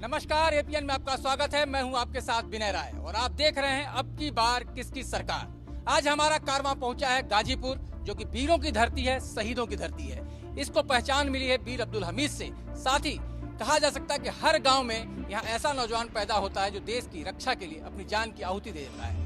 नमस्कार, एपीएन में आपका स्वागत है। मैं हूं आपके साथ विनय राय और आप देख रहे हैं अब की बार किसकी सरकार। आज हमारा कारवां पहुंचा है गाजीपुर, जो कि वीरों की धरती है, शहीदों की धरती है। इसको पहचान मिली है वीर अब्दुल हमीद से। साथ ही कहा जा सकता है कि हर गांव में यहाँ ऐसा नौजवान पैदा होता है जो देश की रक्षा के लिए अपनी जान की आहुति दे देता है।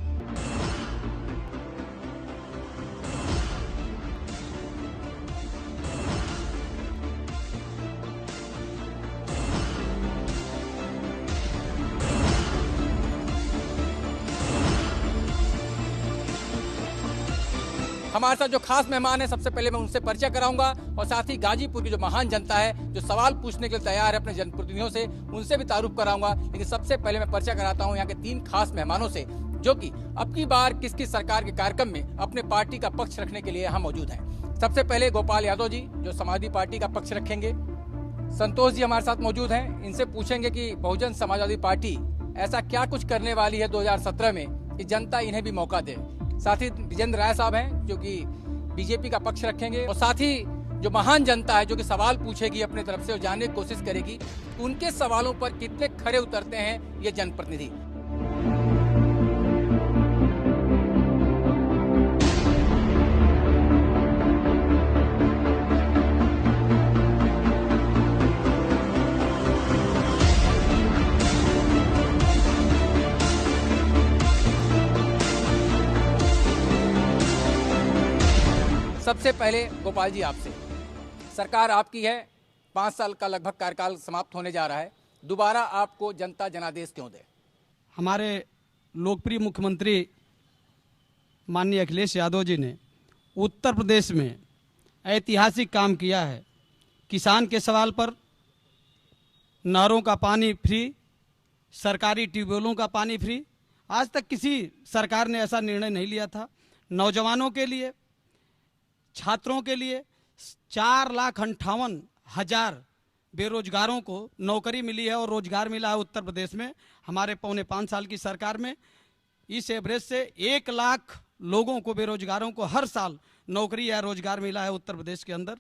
हमारे साथ जो खास मेहमान है, सबसे पहले मैं उनसे परिचय कराऊंगा और साथ ही गाजीपुर की जो महान जनता है जो सवाल पूछने के लिए तैयार है अपने जनप्रतिनिधियों से, उनसे भी तारुफ कराऊंगा। लेकिन सबसे पहले मैं परिचय कराता हूं यहाँ के 3 खास मेहमानों से, जो कि अब की बार किसकी सरकार के कार्यक्रम में अपने पार्टी का पक्ष रखने के लिए यहाँ मौजूद है। सबसे पहले गोपाल यादव जी, जो समाजवादी पार्टी का पक्ष रखेंगे। संतोष जी हमारे साथ मौजूद हैं, इनसे पूछेंगे कि बहुजन समाजवादी पार्टी ऐसा क्या कुछ करने वाली है 2017 में कि जनता इन्हें भी मौका दे। साथ ही विजेंद्र राय साहब हैं, जो कि बीजेपी का पक्ष रखेंगे। और साथ ही जो महान जनता है जो कि सवाल पूछेगी अपने तरफ से और जानने की कोशिश करेगी उनके सवालों पर कितने खरे उतरते हैं ये जनप्रतिनिधि। सबसे पहले गोपाल जी, आपसे, सरकार आपकी है, 5 साल का लगभग कार्यकाल समाप्त होने जा रहा है, दोबारा आपको जनता जनादेश क्यों दे? हमारे लोकप्रिय मुख्यमंत्री माननीय अखिलेश यादव जी ने उत्तर प्रदेश में ऐतिहासिक काम किया है। किसान के सवाल पर नहरों का पानी फ्री, सरकारी ट्यूबवेलों का पानी फ्री, आज तक किसी सरकार ने ऐसा निर्णय नहीं लिया था। नौजवानों के लिए, छात्रों के लिए 4,58,000 बेरोजगारों को नौकरी मिली है और रोजगार मिला है उत्तर प्रदेश में हमारे 4.25 साल की सरकार में। इस एवरेज से 1 लाख लोगों को, बेरोजगारों को हर साल नौकरी या रोजगार मिला है उत्तर प्रदेश के अंदर।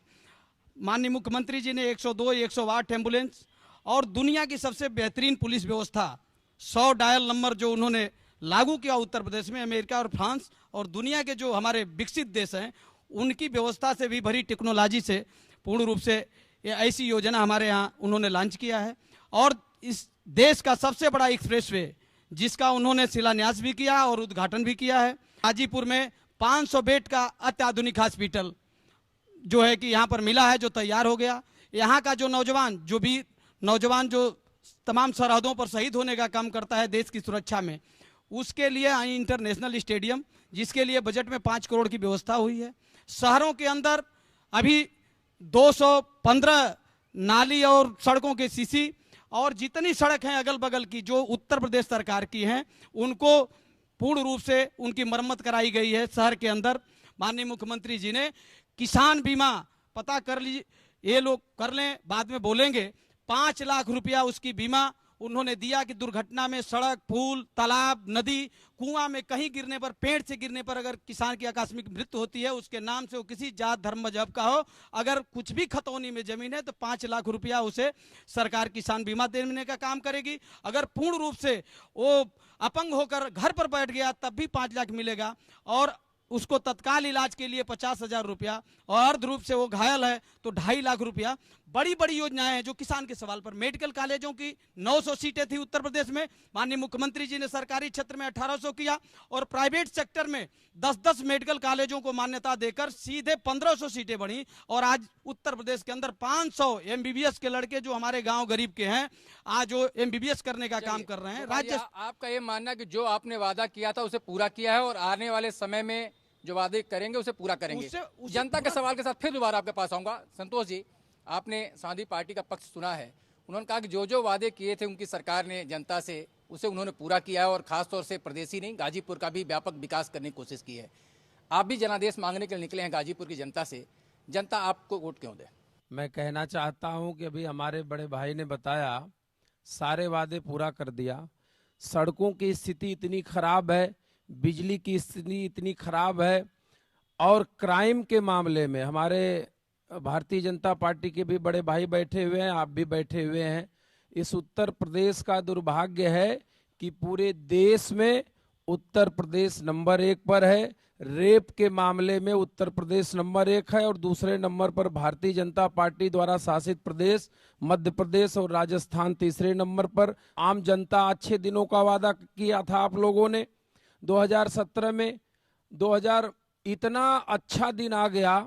माननीय मुख्यमंत्री जी ने 102, 108 एम्बुलेंस और दुनिया की सबसे बेहतरीन पुलिस व्यवस्था 100 डायल नंबर जो उन्होंने लागू किया उत्तर प्रदेश में, अमेरिका और फ्रांस और दुनिया के जो हमारे विकसित देश हैं उनकी व्यवस्था से भी भरी टेक्नोलॉजी से पूर्ण रूप से ऐसी योजना हमारे यहाँ उन्होंने लॉन्च किया है। और इस देश का सबसे बड़ा एक्सप्रेसवे जिसका उन्होंने शिलान्यास भी किया और उद्घाटन भी किया है। गाजीपुर में 500 बेड का अत्याधुनिक हॉस्पिटल जो है कि यहाँ पर मिला है, जो तैयार हो गया। यहाँ का जो नौजवान जो तमाम सरहदों पर शहीद होने का काम करता है देश की सुरक्षा में, उसके लिए इंटरनेशनल स्टेडियम, जिसके लिए बजट में 5 करोड़ की व्यवस्था हुई है। शहरों के अंदर अभी 215 नाली और सड़कों के सीसी और जितनी सड़क हैं अगल बगल की जो उत्तर प्रदेश सरकार की हैं, उनको पूर्ण रूप से उनकी मरम्मत कराई गई है शहर के अंदर। माननीय मुख्यमंत्री जी ने किसान बीमा, पता कर लीजिए, ये लोग कर लें बाद में बोलेंगे, 5 लाख रुपया उसकी बीमा उन्होंने दिया कि दुर्घटना में सड़क, पुल, तालाब, नदी, कुआं में कहीं गिरने पर, पेड़ से गिरने पर अगर किसान की आकस्मिक मृत्यु होती है, उसके नाम से वो किसी जात धर्म मजहब का हो, अगर कुछ भी खतौनी में जमीन है तो 5 लाख रुपया उसे सरकार किसान बीमा देने का काम करेगी। अगर पूर्ण रूप से वो अपंग होकर घर पर बैठ गया तब भी 5 लाख मिलेगा और उसको तत्काल इलाज के लिए 50,000 रुपया, और अर्ध रूप से वो घायल है तो 2.5 लाख रुपया। बड़ी बड़ी योजनाएं हैं जो किसान के सवाल पर। मेडिकल कॉलेजों की 900 सीटें थी उत्तर प्रदेश में, माननीय मुख्यमंत्री जी ने सरकारी क्षेत्र में 1800 किया और प्राइवेट सेक्टर में 10-10 मेडिकल कॉलेजों को मान्यता देकर सीधे 1500 सीटें बढ़ी। और आज उत्तर प्रदेश के अंदर 500 MBBS के लड़के जो हमारे गाँव गरीब के हैं, आज वो MBBS करने का काम कर रहे हैं। राज्य आपका ये मानना कि जो आपने वादा किया था उसे पूरा किया है और आने वाले समय में जो वादे करेंगे उसे पूरा करेंगे। जनता के सवाल के साथ फिर दोबारा आपके पास आऊंगा। संतोष जी, आपने समाजवादी पार्टी का पक्ष सुना है, उन्होंने कहा कि जो जो वादे किए थे उनकी सरकार ने जनता से, उसे उन्होंने पूरा किया है और खासतौर से प्रदेश ही नहीं, गाजीपुर का भी व्यापक विकास करने की कोशिश की है। आप भी जनादेश मांगने के लिए निकले हैं गाजीपुर की जनता से, जनता आपको वोट क्यों दे? मैं कहना चाहता हूं कि अभी हमारे बड़े भाई ने बताया, सारे वादे पूरा कर दिया। सड़कों की स्थिति इतनी खराब है, बिजली की स्थिति इतनी खराब है और क्राइम के मामले में हमारे भारतीय जनता पार्टी के भी बड़े भाई बैठे हुए हैं, आप भी बैठे हुए हैं, इस उत्तर प्रदेश का दुर्भाग्य है कि पूरे देश में उत्तर प्रदेश नंबर 1 पर है। रेप के मामले में उत्तर प्रदेश नंबर 1 है और दूसरे नंबर पर भारतीय जनता पार्टी द्वारा शासित प्रदेश मध्य प्रदेश और राजस्थान तीसरे नंबर पर। आम जनता अच्छे दिनों का वादा किया था आप लोगों ने 2017 में। 2000 इतना अच्छा दिन आ गया,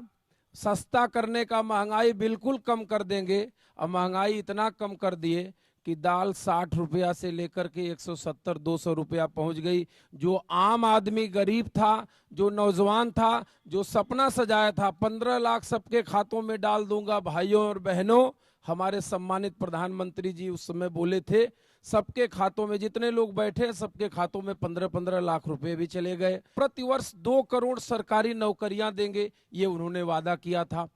सस्ता करने का, महंगाई बिल्कुल कम कर देंगे, और महंगाई इतना कम कर दिए कि दाल 60 रुपया से लेकर के 170-200 रुपया पहुंच गई। जो आम आदमी गरीब था, जो नौजवान था, जो सपना सजाया था 15 लाख सबके खातों में डाल दूंगा भाइयों और बहनों, हमारे सम्मानित प्रधानमंत्री जी उस समय बोले थे सबके खातों में, जितने लोग बैठे सबके खातों में 15-15 लाख रुपए भी चले गए। प्रतिवर्ष 2 करोड़ सरकारी नौकरियां देंगे, ये उन्होंने वादा किया था।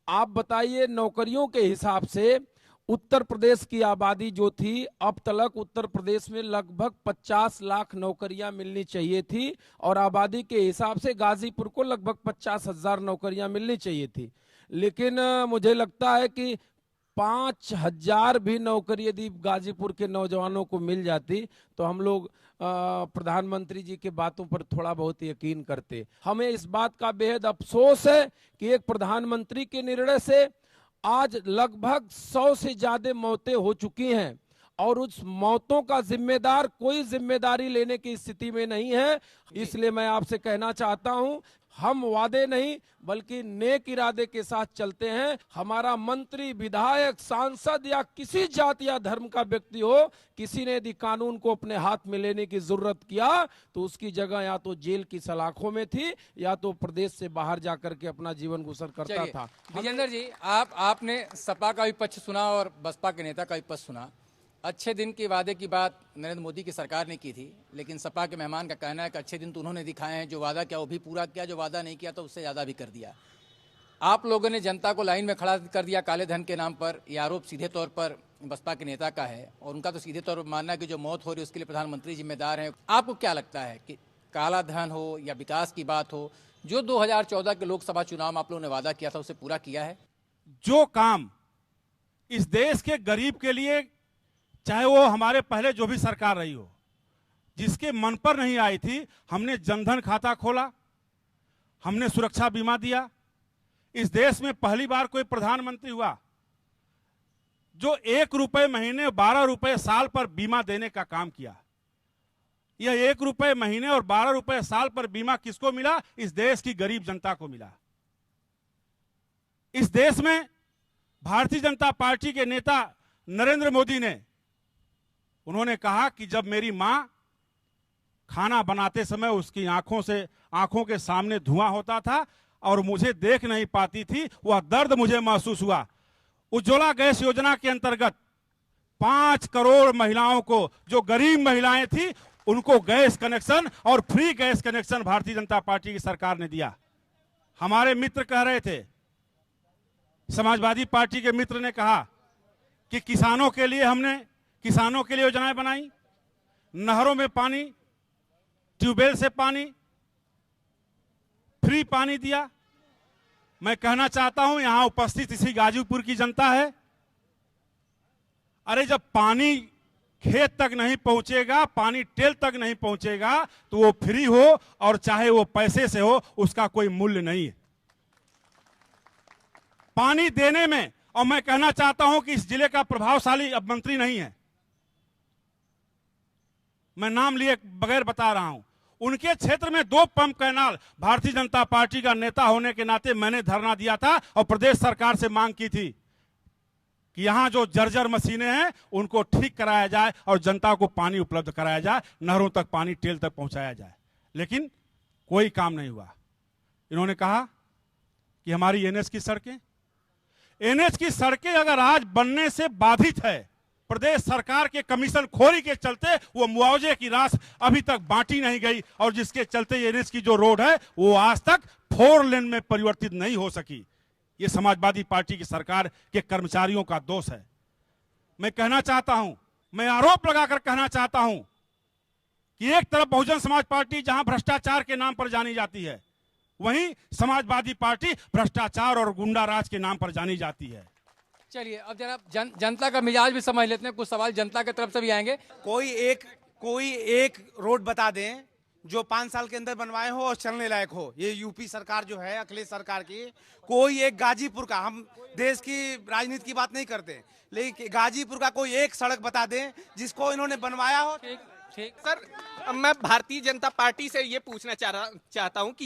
आप बताइए, नौकरियों के हिसाब से उत्तर प्रदेश की आबादी जो थी, अब तक उत्तर प्रदेश में लगभग 50 लाख नौकरियां मिलनी चाहिए थी, और आबादी के हिसाब से गाजीपुर को लगभग 50,000 नौकरियां मिलनी चाहिए थी। लेकिन मुझे लगता है कि 5,000 भी नौकरी यदि गाजीपुर के नौजवानों को मिल जाती तो हम लोग प्रधानमंत्री जी के बातों पर थोड़ा बहुत यकीन करते। हमें इस बात का बेहद अफसोस है कि एक प्रधानमंत्री के निर्णय से आज लगभग 100 से ज्यादा मौतें हो चुकी हैं, और उस मौतों का जिम्मेदार कोई जिम्मेदारी लेने की स्थिति में नहीं है। इसलिए मैं आपसे कहना चाहता हूं, हम वादे नहीं बल्कि नेक इरादे के साथ चलते हैं। हमारा मंत्री, विधायक, सांसद या किसी जाति या धर्म का व्यक्ति हो, किसी ने यदि कानून को अपने हाथ में लेने की जरूरत किया तो उसकी जगह या तो जेल की सलाखों में थी या तो प्रदेश से बाहर जाकर के अपना जीवन गुजर करता था। विजेंद्र जी, आपने सपा का भी पक्ष सुना और बसपा के नेता का भी पक्ष सुना। अच्छे दिन के वादे की बात नरेंद्र मोदी की सरकार ने की थी, लेकिन सपा के मेहमान का कहना है कि अच्छे दिन तो उन्होंने दिखाए हैं, जो वादा किया वो भी पूरा किया, जो वादा नहीं किया तो उससे ज़्यादा भी कर दिया। आप लोगों ने जनता को लाइन में खड़ा कर दिया काले धन के नाम पर। यह आरोप सीधे तौर पर बसपा के नेता का है, और उनका तो सीधे तौर पर मानना है कि जो मौत हो रही है उसके लिए प्रधानमंत्री जिम्मेदार हैं। आपको क्या लगता है कि काला धन हो या विकास की बात हो, जो 2014 के लोकसभा चुनाव में आप लोगों ने वादा किया था उसे पूरा किया है? जो काम इस देश के गरीब के लिए, चाहे वो हमारे पहले जो भी सरकार रही हो, जिसके मन पर नहीं आई थी, हमने जनधन खाता खोला, हमने सुरक्षा बीमा दिया। इस देश में पहली बार कोई प्रधानमंत्री हुआ जो 1 रुपए महीने 12 रुपए साल पर बीमा देने का काम किया। यह 1 रुपए महीने और 12 रुपए साल पर बीमा किसको मिला? इस देश की गरीब जनता को मिला। इस देश में भारतीय जनता पार्टी के नेता नरेंद्र मोदी ने, उन्होंने कहा कि जब मेरी मां खाना बनाते समय उसकी आंखों के सामने धुआं होता था और मुझे देख नहीं पाती थी, वह दर्द मुझे महसूस हुआ। उज्ज्वला गैस योजना के अंतर्गत 5 करोड़ महिलाओं को, जो गरीब महिलाएं थी, उनको गैस कनेक्शन और free gas connection Bharatiya Janata party की सरकार ने दिया। हमारे मित्र कह रहे थे, समाजवादी पार्टी के मित्र ने कहा कि किसानों के लिए योजनाएं बनाई, नहरों में पानी, ट्यूबवेल से पानी, फ्री पानी दिया। मैं कहना चाहता हूं, यहां उपस्थित इसी गाजीपुर की जनता है, अरे जब पानी खेत तक नहीं पहुंचेगा, पानी टेल तक नहीं पहुंचेगा, तो वो फ्री हो और चाहे वो पैसे से हो, उसका कोई मूल्य नहीं है। पानी देने में, और मैं कहना चाहता हूं कि इस जिले का प्रभावशाली अब मंत्री नहीं है, मैं नाम लिए बगैर बता रहा हूं, उनके क्षेत्र में 2 pump canal, Bharatiya Janata party का नेता होने के नाते मैंने धरना दिया था और प्रदेश सरकार से मांग की थी कि यहां जो जर्जर मशीनें हैं उनको ठीक कराया जाए और जनता को पानी उपलब्ध कराया जाए, नहरों तक पानी टेल तक पहुंचाया जाए। लेकिन कोई काम नहीं हुआ। इन्होंने कहा कि हमारी एनएच की सड़कें अगर आज बनने से बाधित है, प्रदेश सरकार के कमीशन खोरी के चलते वो मुआवजे की राशि अभी तक बांटी नहीं गई, और जिसके चलते एनएच की जो रोड है वो आज तक 4 लेन में परिवर्तित नहीं हो सकी। ये समाजवादी पार्टी की सरकार के कर्मचारियों का दोष है। मैं कहना चाहता हूं, मैं आरोप लगाकर कहना चाहता हूं कि एक तरफ बहुजन समाज पार्टी जहां भ्रष्टाचार के नाम पर जानी जाती है, वहीं समाजवादी पार्टी भ्रष्टाचार और गुंडा राज के नाम पर जानी जाती है। चलिए अब जरा जनता का मिजाज भी समझ लेते हैं, कुछ सवाल जनता की तरफ से भी आएंगे। कोई एक रोड बता दें जो 5 साल के अंदर बनवाए हो और चलने लायक हो। ये यूपी सरकार जो है, अखिलेश सरकार की, कोई एक गाजीपुर का, हम देश की राजनीति की बात नहीं करते, लेकिन गाजीपुर का कोई एक सड़क बता दें जिसको इन्होंने बनवाया हो। ठीक सर, मैं भारतीय जनता पार्टी से ये पूछना चाहता हूं कि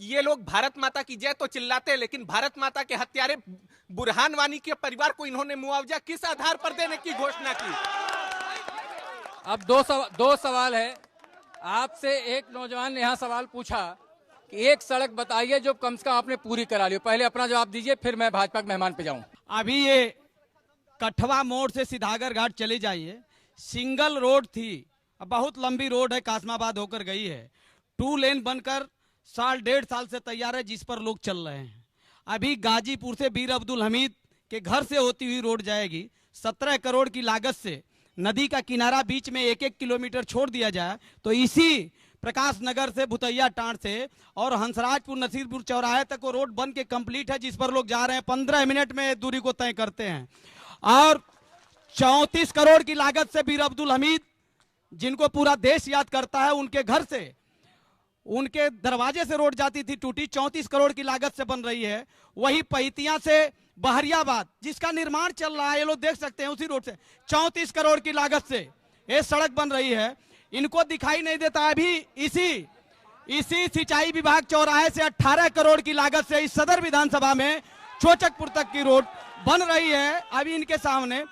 ये लोग भारत माता की जय तो चिल्लाते हैं, लेकिन भारत माता के हत्यारे बुरहान वानी के परिवार को इन्होंने मुआवजा किस आधार पर देने की घोषणा की? अब दो सवाल है आपसे। एक नौजवान ने यहाँ सवाल पूछा कि एक सड़क बताइए जो कम से कम आपने पूरी करा ली। पहले अपना जवाब दीजिए, फिर मैं भाजपा के मेहमान पे जाऊं। अभी ये कठवा मोड़ से सिधागर घाट चले जाइए, सिंगल रोड थी, अब बहुत लंबी रोड है, कासमाबाद होकर गई है। 2 लेन बनकर 1.5 साल से तैयार है, जिस पर लोग चल रहे हैं। अभी गाजीपुर से बीर अब्दुल हमीद के घर से होती हुई रोड जाएगी। 17 करोड़ की लागत से नदी का किनारा बीच में 1-1 किलोमीटर छोड़ दिया जाए तो इसी प्रकाश नगर से भुतैया टांड से और हंसराजपुर नसीरपुर चौराहे तक वो रोड बन के कंप्लीट है, जिस पर लोग जा रहे हैं। 15 मिनट में दूरी को तय करते हैं। और 34 करोड़ की लागत से बीर अब्दुल हमीद, जिनको पूरा देश याद करता है, उनके घर से, उनके दरवाजे से रोड जाती थी, टूटी। 34 करोड़ की लागत से बन रही है। वही पहितिया से बहरियाबाद, जिसका निर्माण चल रहा है, ये लोग देख सकते हैं, उसी रोड से 34 करोड़ की लागत से ये सड़क बन रही है। इनको दिखाई नहीं देता। अभी इसी सिंचाई विभाग चौराहे से 18 करोड़ की लागत से इस सदर विधानसभा में चोचकपुर तक की रोड बन रही है, अभी इनके सामने।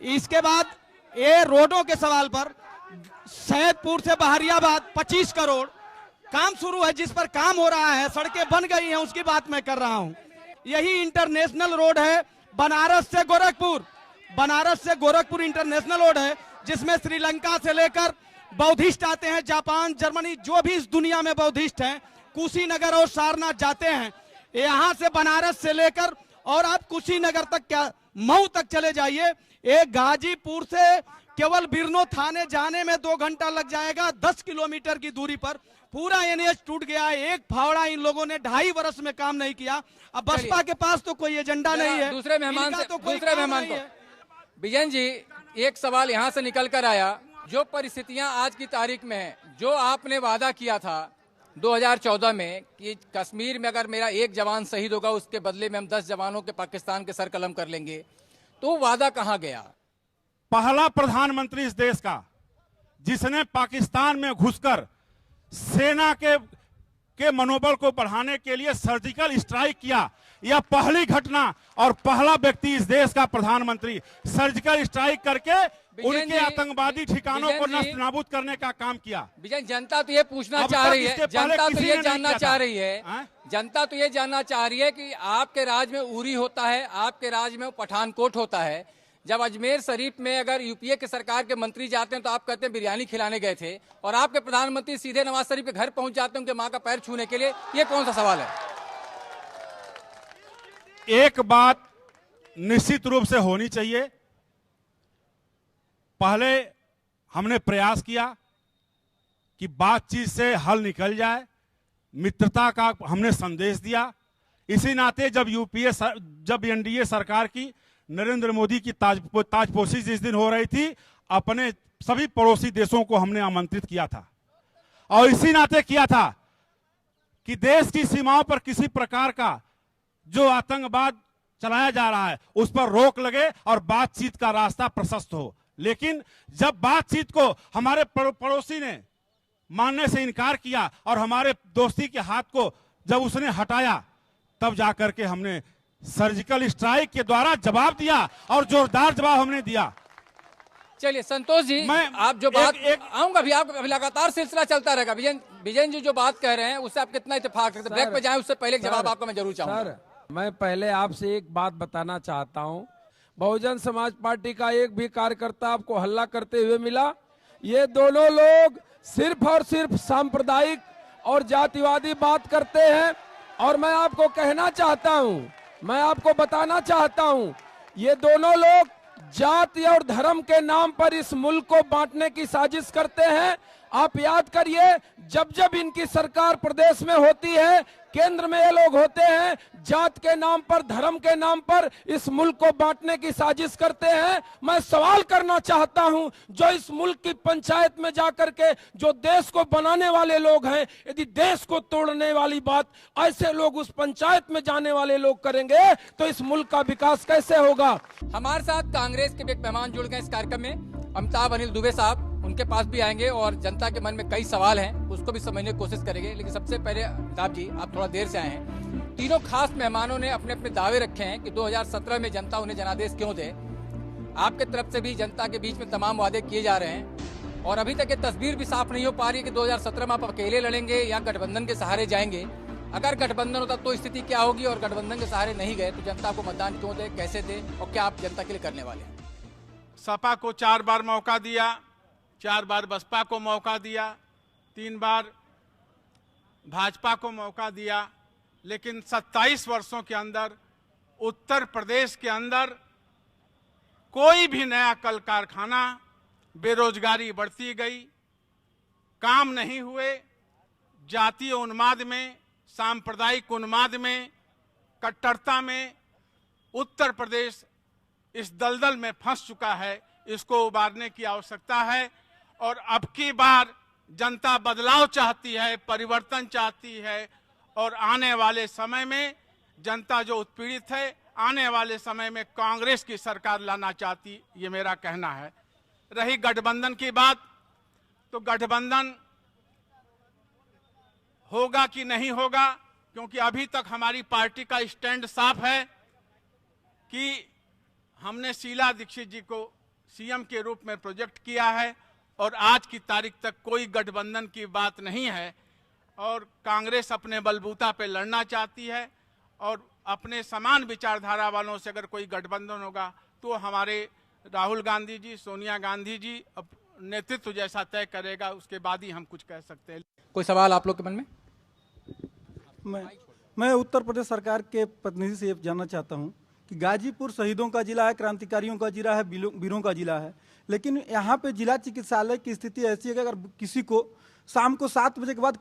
इसके बाद ये रोडों के सवाल पर सैदपुर से बहरियाबाद 25 करोड़ काम शुरू है, जिस पर काम हो रहा है, सड़कें बन गई हैं, उसकी बात मैं कर रहा हूं। यही इंटरनेशनल रोड है बनारस से गोरखपुर इंटरनेशनल रोड है, जिसमें श्रीलंका से लेकर बौद्धिस्ट आते हैं, जापान, जर्मनी, जो भी इस दुनिया में बौद्धिस्ट हैं, कुशीनगर और सारनाथ जाते हैं। यहां से बनारस से लेकर और आप कुशीनगर तक, क्या मऊ तक चले जाइए। एक गाजीपुर से केवल बिरनो थाने जाने में 2 घंटा लग जाएगा। 10 किलोमीटर की दूरी पर पूरा एनएच टूट गया है। एक फावड़ा इन लोगों ने 2.5 वर्ष में काम नहीं किया। अब बसपा के पास तो कोई एजेंडा नहीं है। दूसरे मेहमान को विजयन जी, एक सवाल यहाँ से निकल कर आया। जो परिस्थितियां आज की तारीख में है, जो आपने वादा किया था 2014 में कि कश्मीर में अगर मेरा एक जवान शहीद होगा उसके बदले में हम 10 जवानों के पाकिस्तान के सर कलम कर लेंगे, तो वादा कहाँ गया? पहला प्रधानमंत्री इस देश का जिसने पाकिस्तान में घुसकर सेना के मनोबल को बढ़ाने के लिए सर्जिकल स्ट्राइक किया, यह पहली घटना और पहला व्यक्ति इस देश का प्रधानमंत्री सर्जिकल स्ट्राइक करके उनके आतंकवादी ठिकानों को नष्ट नाबूद करने का काम किया। विजयन, जनता तो ये पूछना चाह रही है, जनता तो ये जानना चाह रही है, जनता तो ये जानना चाह रही है कि आपके राज में उरी होता है, आपके राज में पठानकोट होता है। जब अजमेर शरीफ में अगर यूपीए के सरकार के मंत्री जाते हैं तो आप कहते हैं बिरयानी खिलाने गए थे, और आपके प्रधानमंत्री सीधे नवाज शरीफ के घर पहुंच जाते हैं उनके मां का पैर छूने के लिए। ये कौन सा सवाल है? एक बात निश्चित रूप से होनी चाहिए। पहले हमने प्रयास किया कि बातचीत से हल निकल जाए, मित्रता का हमने संदेश दिया। इसी नाते जब एनडीए सरकार की नरेंद्र मोदी की ताजपोशी जिस दिन हो रही थी, अपने सभी पड़ोसी देशों को हमने आमंत्रित किया था, और इसी नाते किया था कि देश की सीमाओं पर किसी प्रकार का जो आतंकवाद चलाया जा रहा है उस पर रोक लगे और बातचीत का रास्ता प्रशस्त हो। लेकिन जब बातचीत को हमारे पड़ोसी ने मानने से इनकार किया और हमारे दोस्ती के हाथ को जब उसने हटाया, तब जाकर के हमने सर्जिकल स्ट्राइक के द्वारा जवाब दिया, और जोरदार जवाब हमने दिया। चलिए संतोष जी, आप जो बात आऊंगा भी, आप लगातार सिलसिला चलता रहेगा। विजयन जी जो बात कह रहे हैं उससे आप कितना इत्तेफाक रखते हैं? ब्रेक पे जाएं उससे पहले जवाब आपका मैं जरूर चाहूंगा। सर, मैं पहले आपसे एक बात बताना चाहता हूं। बहुजन समाज पार्टी का एक भी कार्यकर्ता आपको हल्ला करते हुए मिला? ये दोनों लोग सिर्फ और सिर्फ सांप्रदायिक और जातिवादी बात करते हैं। और मैं आपको कहना चाहता हूं, मैं आपको बताना चाहता हूं, ये दोनों लोग जाति और धर्म के नाम पर इस मुल्क को बांटने की साजिश करते हैं आप याद करिए, जब जब इनकी सरकार प्रदेश में होती है, केंद्र में ये लोग होते हैं, जात के नाम पर, धर्म के नाम पर इस मुल्क को बांटने की साजिश करते हैं। मैं सवाल करना चाहता हूं, जो इस मुल्क की पंचायत में जाकर के जो देश को बनाने वाले लोग हैं, यदि देश को तोड़ने वाली बात ऐसे लोग उस पंचायत में जाने वाले लोग करेंगे तो इस मुल्क का विकास कैसे होगा? हमारे साथ कांग्रेस के भी एक मेहमान जुड़ गए इस कार्यक्रम में, अमिताभ अनिल दुबे साहब। उनके पास भी आएंगे और जनता के मन में कई सवाल हैं, उसको भी समझने की कोशिश करेंगे। लेकिन सबसे पहले अमिताभ जी, आप थोड़ा देर से आए हैं। तीनों खास मेहमानों ने अपने अपने दावे रखे हैं कि 2017 में जनता उन्हें जनादेश क्यों दे। आपके तरफ से भी जनता के बीच में तमाम वादे किए जा रहे हैं और अभी तक ये तस्वीर भी साफ नहीं हो पा रही है कि 2017 में आप अकेले लड़ेंगे या गठबंधन के सहारे जाएंगे। अगर गठबंधन होता तो स्थिति क्या होगी, और गठबंधन के सहारे नहीं गए तो जनता को मतदान क्यों दे, कैसे दे, और क्या आप जनता के लिए करने वाले हैं? सपा को 4 बार मौका दिया, 4 बार बसपा को मौका दिया, 3 बार भाजपा को मौका दिया, लेकिन 27 वर्षों के अंदर उत्तर प्रदेश के अंदर कोई भी नया कल कारखाना, बेरोजगारी बढ़ती गई, काम नहीं हुए, जातीय उन्माद में, सांप्रदायिक उन्माद में, कट्टरता में उत्तर प्रदेश इस दलदल में फंस चुका है। इसको उबारने की आवश्यकता है और अब की बार जनता बदलाव चाहती है, परिवर्तन चाहती है और आने वाले समय में जनता जो उत्पीड़ित है, आने वाले समय में कांग्रेस की सरकार लाना चाहती, ये मेरा कहना है। रही गठबंधन की बात, तो गठबंधन होगा कि नहीं होगा, क्योंकि अभी तक हमारी पार्टी का स्टैंड साफ है कि हमने शीला दीक्षित जी को सीएम के रूप में प्रोजेक्ट किया है और आज की तारीख तक कोई गठबंधन की बात नहीं है और कांग्रेस अपने बलबूता पे लड़ना चाहती है और अपने समान विचारधारा वालों से अगर कोई गठबंधन होगा तो हमारे राहुल गांधी जी, सोनिया गांधी जी अब नेतृत्व जैसा तय करेगा, उसके बाद ही हम कुछ कह सकते हैं। कोई सवाल आप लोग के मन में? मैं उत्तर प्रदेश सरकार के प्रतिनिधि से ये जानना चाहता हूँ कि गाजीपुर शहीदों का जिला है, क्रांतिकारियों का जिला है, वीरों का जिला है, लेकिन यहाँ पे जिला चिकित्सालय की स्थिति ऐसी है कि अगर किसी को शाम को 7 बजे के बाद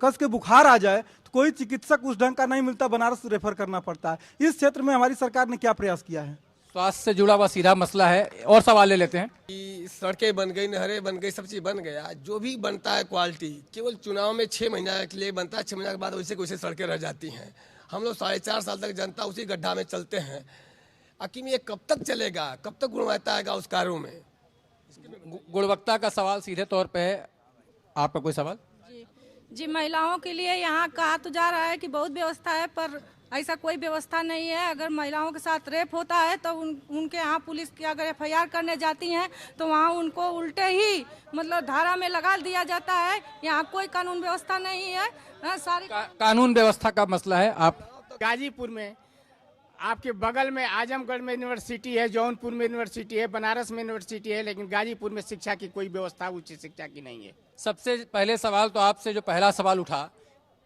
कस के बुखार आ जाए तो कोई चिकित्सक उस ढंग का नहीं मिलता, बनारस रेफर करना पड़ता है। इस क्षेत्र में हमारी सरकार ने क्या प्रयास किया है? स्वास्थ्य से जुड़ा हुआ सीधा मसला है। और सवाल ले लेते हैं। कि सड़कें बन गई, नहरें बन गई, सब चीज बन गया, जो भी बनता है क्वालिटी केवल चुनाव में 6 महीना के लिए बनता है। 6 महीने के बाद वैसे वैसे सड़कें रह जाती हैं। हम लोग 4.5 साल तक जनता उसी गड्ढा में चलते हैं। आखिर ये कब तक चलेगा, कब तक गुणवत्ता आएगा उस कार्यों में? गुणवत्ता का सवाल सीधे तौर पे है। आपका कोई सवाल? जी, महिलाओं के लिए यहाँ कहा तो जा रहा है कि बहुत व्यवस्था है, पर ऐसा कोई व्यवस्था नहीं है। अगर महिलाओं के साथ रेप होता है तो उनके यहाँ पुलिस की अगर FIR करने जाती हैं तो वहाँ उनको उल्टे ही मतलब धारा में लगा दिया जाता है। यहाँ कोई कानून व्यवस्था नहीं है। सारी कानून व्यवस्था का मसला है। आप गाजीपुर में आपके बगल में आजमगढ़ में यूनिवर्सिटी है, जौनपुर में यूनिवर्सिटी है, बनारस में यूनिवर्सिटी है, लेकिन गाजीपुर में शिक्षा की कोई व्यवस्था उच्च शिक्षा की नहीं है। सबसे पहले सवाल तो आपसे जो पहला सवाल उठा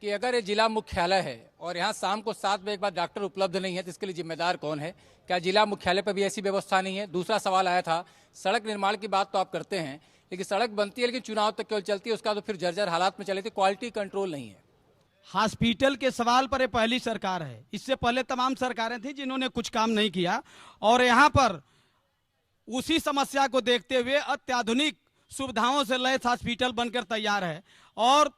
कि अगर ये जिला मुख्यालय है और यहाँ शाम को 7 बजे के बाद डॉक्टर उपलब्ध नहीं है तो इसके लिए जिम्मेदार कौन है? क्या जिला मुख्यालय पर भी ऐसी व्यवस्था नहीं है? दूसरा सवाल आया था सड़क निर्माण की बात तो आप करते हैं, लेकिन सड़क बनती है लेकिन चुनाव तक केवल चलती है, उसका तो फिर जर्जर हालात में चले थे, क्वालिटी कंट्रोल नहीं है। हॉस्पिटल के सवाल पर ये पहली सरकार है। इससे पहले तमाम सरकारें थी जिन्होंने कुछ काम नहीं किया और यहाँ पर उसी समस्या को देखते हुए अत्याधुनिक सुविधाओं से लैस हॉस्पिटल बनकर तैयार है और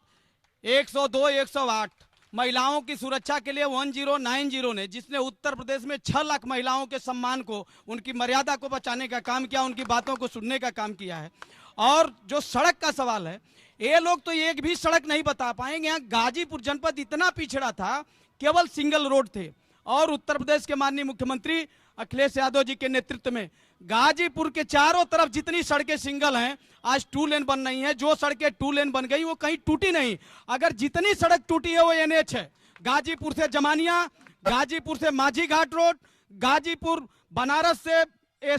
102, 108 महिलाओं की सुरक्षा के लिए 1090 ने, जिसने उत्तर प्रदेश में 6 लाख महिलाओं के सम्मान को, उनकी मर्यादा को बचाने का काम किया, उनकी बातों को सुनने का काम किया है। और जो सड़क का सवाल है, ये लोग तो एक भी सड़क नहीं बता पाएंगे। यहाँ गाजीपुर जनपद इतना पिछड़ा था, केवल सिंगल रोड थे और उत्तर प्रदेश के माननीय मुख्यमंत्री अखिलेश यादव जी के नेतृत्व में गाजीपुर के चारों तरफ जितनी सड़कें सिंगल हैं आज 2 लेन बन रही हैं। जो सड़कें 2 लेन बन गई वो कहीं टूटी नहीं। अगर जितनी सड़क टूटी है वो NH है। गाजीपुर से जमानिया, गाजीपुर से माझी घाट रोड, गाजीपुर बनारस से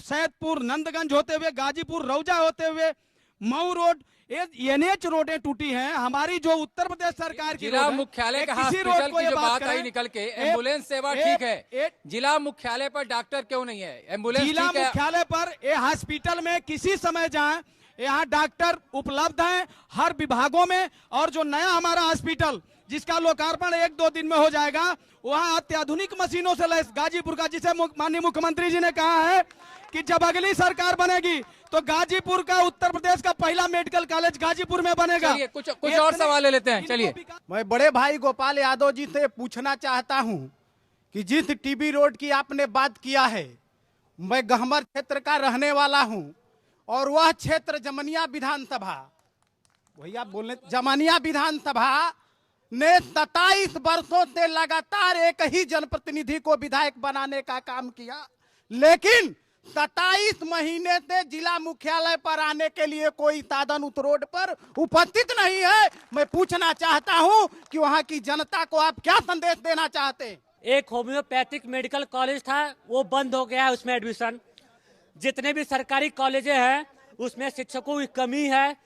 सैदपुर नंदगंज होते हुए, गाजीपुर रौजा होते हुए मऊ रोड, ये NH रोडें टूटी हैं। हमारी जो उत्तर प्रदेश सरकार की जिला मुख्यालय का हॉस्पिटल की जो बात आई निकल के, एम्बुलेंस सेवा ठीक है, जिला मुख्यालय पर डॉक्टर क्यों नहीं है? एम्बुलेंस जिला मुख्यालय पर ये हॉस्पिटल में किसी समय जाएं, यहाँ डॉक्टर उपलब्ध हैं हर विभागों में, और जो नया हमारा हॉस्पिटल जिसका लोकार्पण 1-2 दिन में हो जाएगा, वहाँ अत्याधुनिक मशीनों से लैस गाजीपुर का, जिसे माननीय मुख्यमंत्री जी ने कहा है कि जब अगली सरकार बनेगी तो गाजीपुर का उत्तर प्रदेश का पहला मेडिकल कॉलेज गाजीपुर में बनेगा। कुछ और सवाल ले लेते हैं। चलिए, मैं बड़े भाई गोपाल यादव जी से पूछना चाहता हूं कि जिस टीबी रोड की आपने बात किया है, मैं गहमर क्षेत्र का रहने वाला हूं और वह क्षेत्र जमनिया विधानसभा, भैया बोलने, जमनिया विधानसभा ने 27 वर्षों से लगातार एक ही जनप्रतिनिधि को विधायक बनाने का काम किया, लेकिन 27 महीने से जिला मुख्यालय पर आने के लिए कोई साधन उस रोड पर उपस्थित नहीं है। मैं पूछना चाहता हूं कि वहां की जनता को आप क्या संदेश देना चाहते हैं? एक होम्योपैथिक मेडिकल कॉलेज था, वो बंद हो गया है, उसमें एडमिशन। जितने भी सरकारी कॉलेजें हैं उसमें शिक्षकों की कमी है,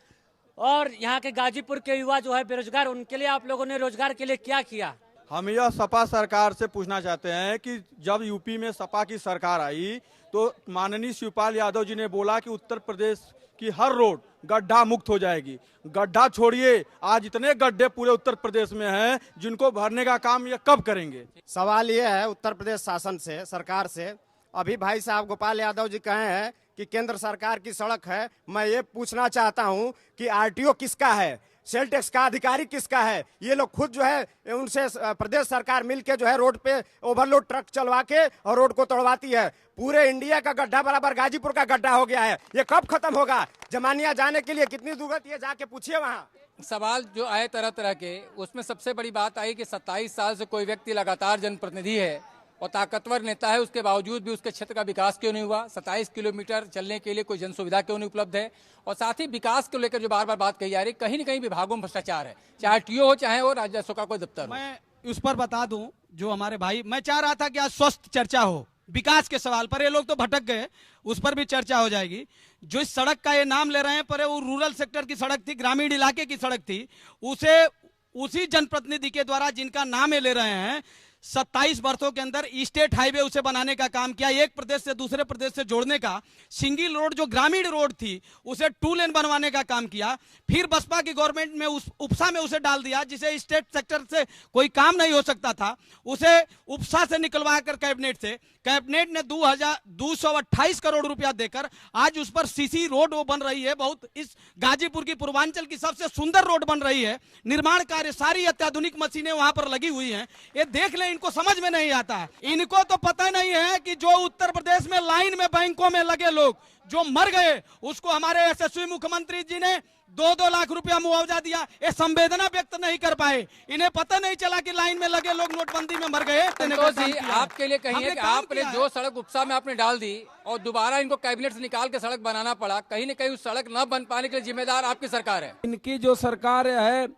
और यहाँ के गाजीपुर के युवा जो है बेरोजगार, उनके लिए आप लोगों ने रोजगार के लिए क्या किया? हम यह सपा सरकार से पूछना चाहते हैं कि जब यूपी में सपा की सरकार आई तो माननीय शिवपाल यादव जी ने बोला कि उत्तर प्रदेश की हर रोड गड्ढा मुक्त हो जाएगी। गड्ढा छोड़िए, आज इतने गड्ढे पूरे उत्तर प्रदेश में हैं, जिनको भरने का काम ये कब करेंगे? सवाल ये है उत्तर प्रदेश शासन से, सरकार से, अभी भाई साहब गोपाल यादव जी कहे हैं कि केंद्र सरकार की सड़क है। मैं ये पूछना चाहता हूं कि आरटीओ किसका है, सेल टैक्स का अधिकारी किसका है? ये लोग खुद जो है उनसे प्रदेश सरकार मिलके जो है रोड पे ओवरलोड ट्रक चलवा के और रोड को तोड़वाती है। पूरे इंडिया का गड्ढा बराबर गाजीपुर का गड्ढा हो गया है। ये कब खत्म होगा? जमानिया जाने के लिए कितनी दूर है, जाके पूछिए वहाँ। सवाल जो आए तरह तरह के, उसमें सबसे बड़ी बात आई कि 27 साल से कोई व्यक्ति लगातार जनप्रतिनिधि है और ताकतवर नेता है, उसके बावजूद भी उसके क्षेत्र का विकास क्यों नहीं हुआ? 27 किलोमीटर चलने के लिए कोई जन सुविधा क्यों नहीं उपलब्ध है? और साथ ही विकास को लेकर जो बार बार बात कही जा रही है, कहीं न कहीं विभागों में भ्रष्टाचार है, चाहे टीओ हो चाहे वो राजस्व का कोई दफ्तर हो। मैं उस पर बता दूं, जो हमारे भाई, मैं चाह रहा था कि आज स्वस्थ चर्चा हो विकास के सवाल पर। ये लोग तो भटक गए, उस पर भी चर्चा हो जाएगी। जो इस सड़क का ये नाम ले रहे हैं, पर वो रूरल सेक्टर की सड़क थी, ग्रामीण इलाके की सड़क थी, उसे उसी जनप्रतिनिधि के द्वारा जिनका नाम ये ले रहे हैं 27 वर्षों के अंदर स्टेट हाईवे उसे बनाने का काम किया, एक प्रदेश से दूसरे प्रदेश से जोड़ने का। सिंगल रोड जो ग्रामीण रोड थी उसे 2 लेन बनवाने का काम किया। फिर बसपा की गवर्नमेंट में उस उपसा में उसे डाल दिया, जिसे स्टेट सेक्टर से कोई काम नहीं हो सकता था, उसे उपसा से निकलवा कर कैबिनेट ने 228 करोड़ रुपया देकर आज उस पर सीसी रोड वो बन रही है। बहुत इस गाजीपुर की पूर्वांचल की सबसे सुंदर रोड बन रही है। निर्माण कार्य, सारी अत्याधुनिक मशीनें वहां पर लगी हुई हैं। ये देख ले, इनको समझ में नहीं आता है। इनको तो पता नहीं है कि जो उत्तर प्रदेश में लाइन में बैंकों में लगे लोग जो मर गए, उसको हमारे यशस्वी मुख्यमंत्री जी ने 2-2 लाख रुपया मुआवजा दिया। ये संवेदना व्यक्त नहीं कर पाए, इन्हें पता नहीं चला कि लाइन में लगे लोग नोटबंदी में मर गए। आपके लिए कहीं है कि आपने जो सड़क उपसा में आपने डाल दी और दोबारा इनको कैबिनेट से निकाल के सड़क बनाना पड़ा, कहीं न कहीं उस सड़क न बन पाने के लिए जिम्मेदार आपकी सरकार है। इनकी जो सरकार है,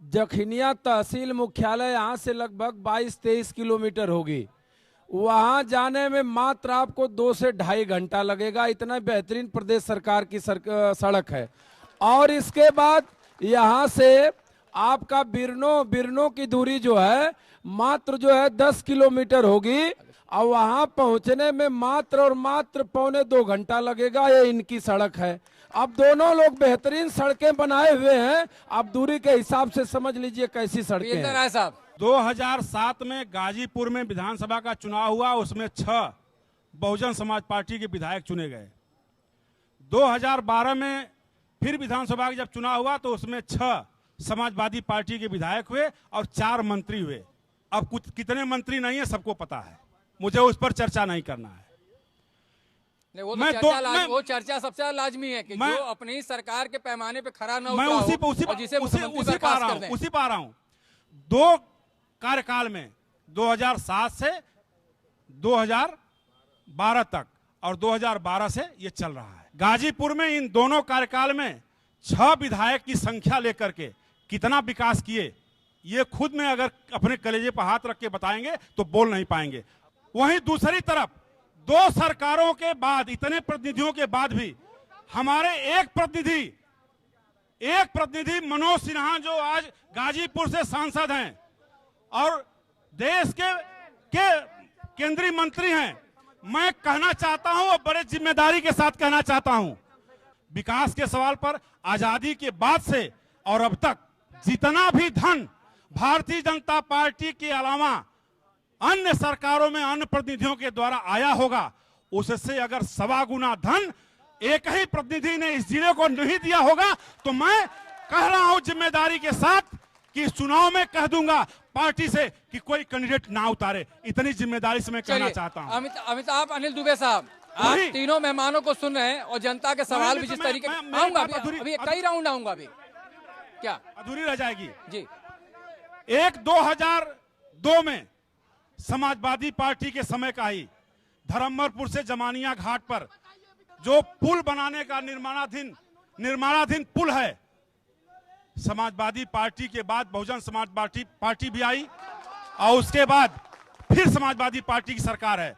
जखनिया तहसील मुख्यालय यहाँ से लगभग 22-23 किलोमीटर होगी। वहां जाने में मात्र आपको 2 से ढाई घंटा लगेगा। इतना बेहतरीन प्रदेश सरकार की सड़क है। और इसके बाद यहाँ से आपका बिरनो की दूरी जो है मात्र जो है 10 किलोमीटर होगी, और वहां पहुंचने में मात्र और मात्र 1.25-2 घंटा लगेगा। ये इनकी सड़क है। अब दोनों लोग बेहतरीन सड़कें बनाए हुए हैं, आप दूरी के हिसाब से समझ लीजिए कैसी सड़कें हैं। साहब, 2007 में गाजीपुर में विधानसभा का चुनाव हुआ, उसमें 6 बहुजन समाज पार्टी के विधायक चुने गए। 2012 में फिर विधानसभा का जब चुनाव हुआ तो उसमें 6 समाजवादी पार्टी के विधायक हुए और 4 मंत्री हुए। अब कुछ कितने मंत्री नहीं है सबको पता है, मुझे उस पर चर्चा नहीं करना है। वो चर्चा सबसे ज्यादा लाजमी है कि जो अपनी सरकार के पैमाने पे खरा न मैं उसी पा रहा हूं। 2 कार्यकाल में 2007 से 2012 तक और 2012 से ये चल रहा है। गाजीपुर में इन दोनों कार्यकाल में 6 विधायक की संख्या लेकर के कितना विकास किए, ये खुद में अगर अपने कलेजे पर हाथ रख के बताएंगे तो बोल नहीं पाएंगे। वहीं दूसरी तरफ 2 सरकारों के बाद, इतने प्रतिनिधियों के बाद भी हमारे एक प्रतिनिधि मनोज सिन्हा जो आज गाजीपुर से सांसद हैं और देश के केंद्रीय मंत्री हैं, मैं कहना चाहता हूं और बड़े जिम्मेदारी के साथ कहना चाहता हूं, विकास के सवाल पर आजादी के बाद से और अब तक जितना भी धन भारतीय जनता पार्टी के अलावा अन्य सरकारों में अन्य प्रतिनिधियों के द्वारा आया होगा, उससे अगर 1.25 गुना धन एक ही प्रतिनिधि ने इस जिले को नहीं दिया होगा, तो मैं कह रहा हूं जिम्मेदारी के साथ कि इस चुनाव में कह दूंगा पार्टी से कि कोई कैंडिडेट ना उतारे। इतनी जिम्मेदारी से मैं कहना चाहता हूं। अमिताभ अनिल दुबे साहब, आप तीनों मेहमानों को सुन रहे हैं और जनता के सवाल भी जिस तरीके आऊंगा अभी कई राउंड आऊंगा अभी, क्या अधूरी रह जाएगी जी। 2002 में समाजवादी पार्टी के समय का ही धर्मपुर से जमानिया घाट पर जो पुल बनाने का निर्माणाधीन पुल है, समाजवादी पार्टी के बाद बहुजन समाज पार्टी भी आई और उसके बाद फिर समाजवादी पार्टी की सरकार है।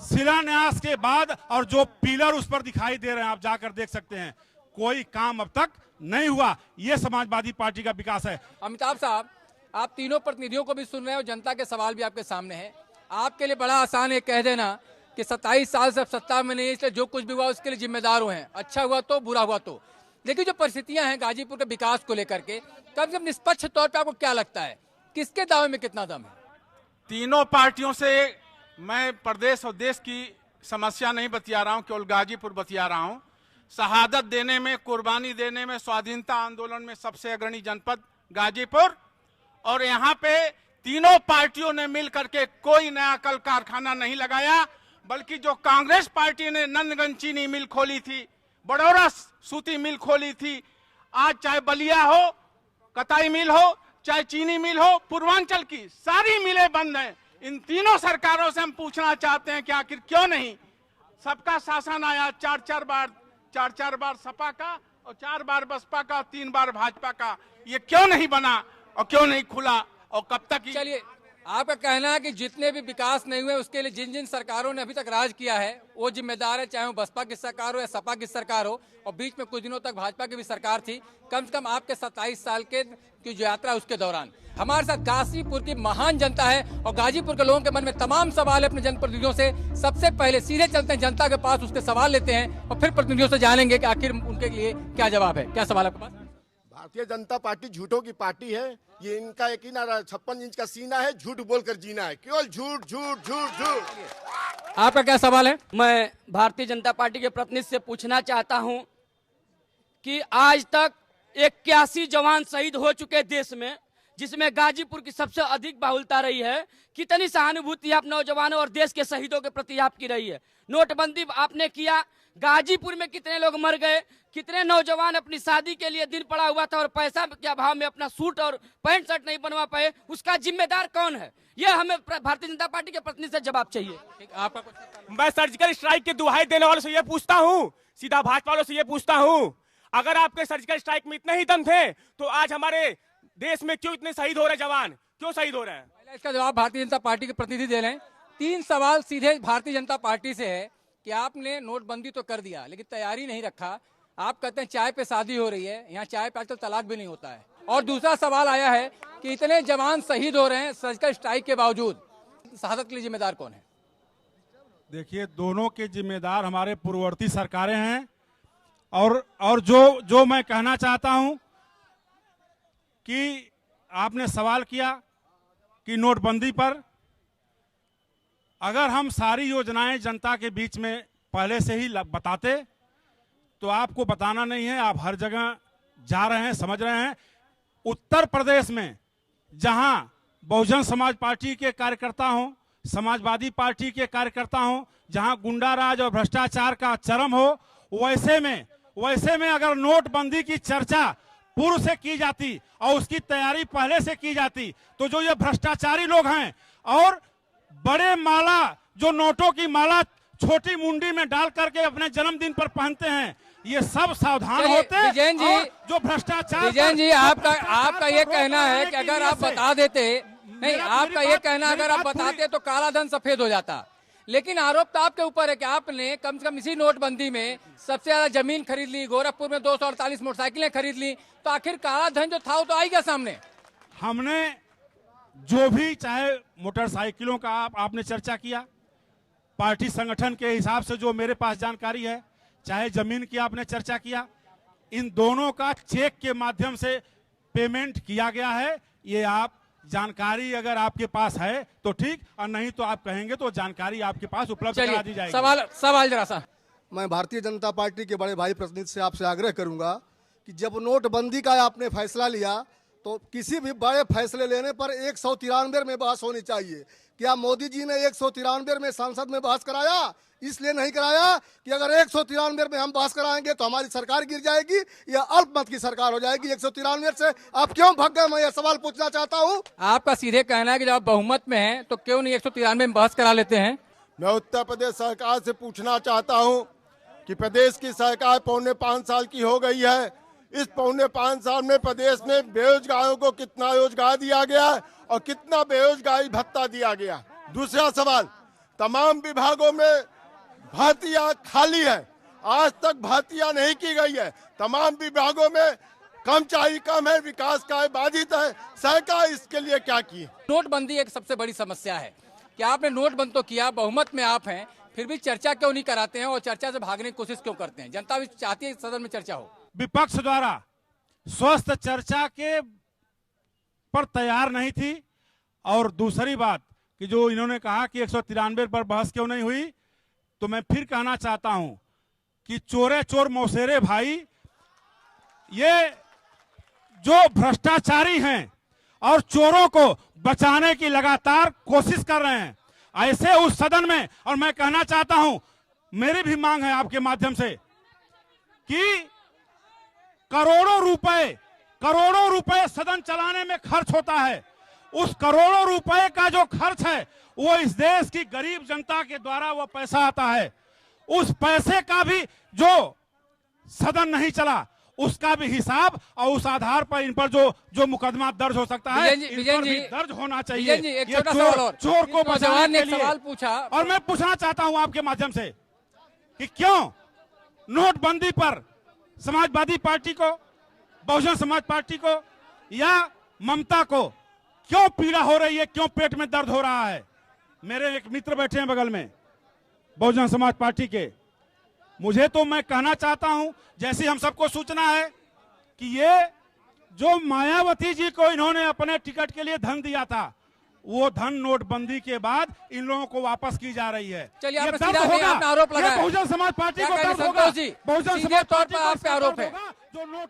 शिलान्यास के बाद और जो पिलर उस पर दिखाई दे रहे हैं, आप जाकर देख सकते हैं, कोई काम अब तक नहीं हुआ। ये समाजवादी पार्टी का विकास है। अमिताभ साहब, आप तीनों प्रतिनिधियों को भी सुन रहे हैं और जनता के सवाल भी आपके सामने है। आपके लिए बड़ा आसान है कह देना कि 27 साल से सत्ता में नहीं, इसलिए जो कुछ भी हुआ उसके लिए जिम्मेदार हुए हैं, अच्छा हुआ तो बुरा हुआ तो। लेकिन जो परिस्थितियां हैं गाजीपुर के विकास को लेकर के, कम से कम निष्पक्ष तौर पर आपको क्या लगता है, किसके दावे में कितना दम है? तीनों पार्टियों से मैं प्रदेश और देश की समस्या नहीं बतिया रहा हूं, केवल गाजीपुर बतिया रहा हूं। शहादत देने में, कुर्बानी देने में, स्वाधीनता आंदोलन में सबसे अग्रणी जनपद गाजीपुर, और यहाँ पे तीनों पार्टियों ने मिल करके कोई नया कल कारखाना नहीं लगाया, बल्कि जो कांग्रेस पार्टी ने नंदगंज चीनी मिल खोली थी, बड़ौरा सूती मिल खोली थी, आज चाहे बलिया हो, कताई मिल हो, चाहे चीनी मिल हो, पूर्वांचल की सारी मिलें बंद हैं। इन तीनों सरकारों से हम पूछना चाहते हैं कि आखिर क्यों नहीं सबका शासन आया, 4 बार सपा का और 4 बार बसपा का, 3 बार भाजपा का, ये क्यों नहीं बना और क्यों नहीं खुला और कब तक? चलिए, आपका कहना है कि जितने भी विकास नहीं हुए उसके लिए जिन जिन सरकारों ने अभी तक राज किया है वो जिम्मेदार है, चाहे वो बसपा की सरकार हो या सपा की सरकार हो, और बीच में कुछ दिनों तक भाजपा की भी सरकार थी। कम से कम आपके 27 साल की जो यात्रा उसके दौरान हमारे साथ गाजीपुर की महान जनता है और गाजीपुर के लोगों के मन में तमाम सवाल है अपने जनप्रतिनिधियों से। सबसे पहले सीधे चलते हैं जनता के पास, उसके सवाल लेते हैं और फिर प्रतिनिधियों से जानेंगे कि आखिर उनके लिए क्या जवाब है। क्या सवाल है आपके पास? भारतीय जनता पार्टी झूठों की पार्टी है। ये इनका एक ही नारा 56 इंच का सीना है, झूठ बोलकर जीना है, केवल झूठ झूठ झूठ झूठ। आपका क्या सवाल है? मैं भारतीय जनता पार्टी के प्रतिनिधि से पूछना चाहता हूं कि आज तक 81 जवान शहीद हो चुके देश में, जिसमें गाजीपुर की सबसे अधिक बाहुलता रही है। कितनी सहानुभूति आप नौजवानों और देश के शहीदों के प्रति आपकी रही है? नोटबंदी आपने किया, गाजीपुर में कितने लोग मर गए, कितने नौजवान अपनी शादी के लिए दिन पड़ा हुआ था और पैसा के अभाव में अपना सूट और पैंट शर्ट नहीं बनवा पाए, उसका जिम्मेदार कौन है? यह हमें भारतीय जनता पार्टी के प्रतिनिधि से जवाब चाहिए। आपका मैं सर्जिकल स्ट्राइक की दुहाई देने वालों से यह पूछता हूँ, सीधा भाजपा वालों से यह पूछता हूँ, अगर आपके सर्जिकल स्ट्राइक में इतने ही दम थे तो आज हमारे देश में क्यों इतने शहीद हो रहे जवान, क्यों शहीद हो रहे हैं? पहले इसका जवाब भारतीय जनता पार्टी के प्रतिनिधि दे रहे हैं। 3 सवाल सीधे भारतीय जनता पार्टी से है कि आपने नोटबंदी तो कर दिया लेकिन तैयारी नहीं रखा। आप कहते हैं चाय पे शादी हो रही है, यहाँ चाय पे आजकल तलाक भी नहीं होता है। और दूसरा सवाल आया है कि इतने जवान शहीद हो रहे हैं सर्जिकल स्ट्राइक के बावजूद, शहादत के लिए जिम्मेदार कौन है? देखिए, दोनों के जिम्मेदार हमारे पूर्ववर्ती सरकारें हैं। और जो मैं कहना चाहता हूं कि आपने सवाल किया कि नोटबंदी पर, अगर हम सारी योजनाएं जनता के बीच में पहले से ही बताते तो आपको बताना नहीं है, आप हर जगह जा रहे हैं, समझ रहे हैं। उत्तर प्रदेश में जहां बहुजन समाज पार्टी के कार्यकर्ता हों, समाजवादी पार्टी के कार्यकर्ता हों, जहां गुंडाराज और भ्रष्टाचार का चरम हो, वैसे में अगर नोटबंदी की चर्चा पूर्व से की जाती और उसकी तैयारी पहले से की जाती तो जो ये भ्रष्टाचारी लोग हैं और बड़े माला, जो नोटों की माला छोटी मुंडी में डाल करके अपने जन्मदिन पर पहनते हैं, ये सब सावधान होते। विजयन जी, जो भ्रष्टाचार, विजयन जी, आपका ये कहना है कि अगर आप बता देते, नहीं, आपका ये कहना अगर आप बताते तो काला धन सफेद हो जाता। लेकिन आरोप तो आपके ऊपर है कि आपने कम से कम इसी नोटबंदी में सबसे ज्यादा जमीन खरीद ली, गोरखपुर में 248 मोटरसाइकिलें खरीद ली, तो आखिर काला धन जो था वो तो आएगा सामने। हमने जो भी, चाहे मोटरसाइकिलों का आपने चर्चा किया, पार्टी संगठन के हिसाब से जो मेरे पास जानकारी है, चाहे जमीन की आपने चर्चा किया, इन दोनों का चेक के माध्यम से पेमेंट किया गया है। ये आप जानकारी अगर आपके पास है तो ठीक, और नहीं तो आप कहेंगे तो जानकारी आपके पास उपलब्ध करा दी जाएगी। सवाल जरा सा। मैं भारतीय जनता पार्टी के बड़े भाई प्रतिनिधि से आपसे आग्रह करूंगा कि जब नोटबंदी का आपने फैसला लिया तो किसी भी बड़े फैसले लेने पर 193 में बहस होनी चाहिए। क्या मोदी जी ने 193 में संसद में बहस कराया? इसलिए नहीं कराया कि अगर 193 में हम बहस कराएंगे तो हमारी सरकार गिर जाएगी या अल्पमत की सरकार हो जाएगी। 193 से आप क्यों भाग गए? मैं यह सवाल पूछना चाहता हूँ। आपका सीधे कहना है कि जब आप बहुमत में हैं तो क्यों नहीं 193 में बहस करा लेते हैं? मैं उत्तर प्रदेश सरकार से पूछना चाहता हूँ कि प्रदेश की सरकार 4.5 साल की हो गई है। इस 4.5 साल में प्रदेश में बेरोजगारों को कितना रोजगार दिया गया और कितना बेरोजगारी भत्ता दिया गया? दूसरा सवाल, तमाम विभागों में भर्तियां खाली है, आज तक भर्तियां नहीं की गई है। तमाम विभागों में कर्मचारी कम है, विकास कार्य बाधित है। सरकार इसके लिए क्या की? नोटबंदी एक सबसे बड़ी समस्या है कि आपने नोटबंद तो किया, बहुमत में आप हैं, फिर भी चर्चा क्यों नहीं कराते हैं और चर्चा से भागने की कोशिश क्यों करते हैं? जनता भी चाहती है सदन में चर्चा हो। विपक्ष द्वारा स्वस्थ चर्चा के पर तैयार नहीं थी। और दूसरी बात कि जो इन्होंने कहा कि 193 पर बहस क्यों नहीं हुई, तो मैं फिर कहना चाहता हूं कि चोरे चोर मौसेरे भाई, ये जो भ्रष्टाचारी हैं और चोरों को बचाने की लगातार कोशिश कर रहे हैं, ऐसे उस सदन में, और मैं कहना चाहता हूं, मेरी भी मांग है आपके माध्यम से कि करोड़ों रुपए सदन चलाने में खर्च होता है। उस करोड़ों रुपए का जो खर्च है वो इस देश की गरीब जनता के द्वारा वो पैसा आता है। उस पैसे का भी जो सदन नहीं चला उसका भी हिसाब, और उस आधार पर इन पर जो मुकदमा दर्ज हो सकता है, इन पर भी दर्ज होना चाहिए। एक छोटा सवाल और, चोर को बचाने के लिए सवाल पूछा, और मैं पूछना चाहता हूं आपके माध्यम से कि क्यों नोटबंदी पर समाजवादी पार्टी को, बहुजन समाज पार्टी को या ममता को क्यों पीड़ा हो रही है, क्यों पेट में दर्द हो रहा है? मेरे एक मित्र बैठे हैं बगल में बहुजन समाज पार्टी के। मुझे तो मैं कहना चाहता हूं, जैसी हम सबको सूचना है कि ये जो मायावती जी को इन्होंने अपने टिकट के लिए धन दिया था, वो धन नोटबंदी के बाद इन लोगों को वापस की जा रही है। चलिए, ये आपने दर्द सीधा होगा, आपने आरोप लगाया, बहुजन समाज पार्टी को दर्द होगा। संतोष जी, बहुजन सीधे समाज तौर पार्टी पर को आप पे आरोप है।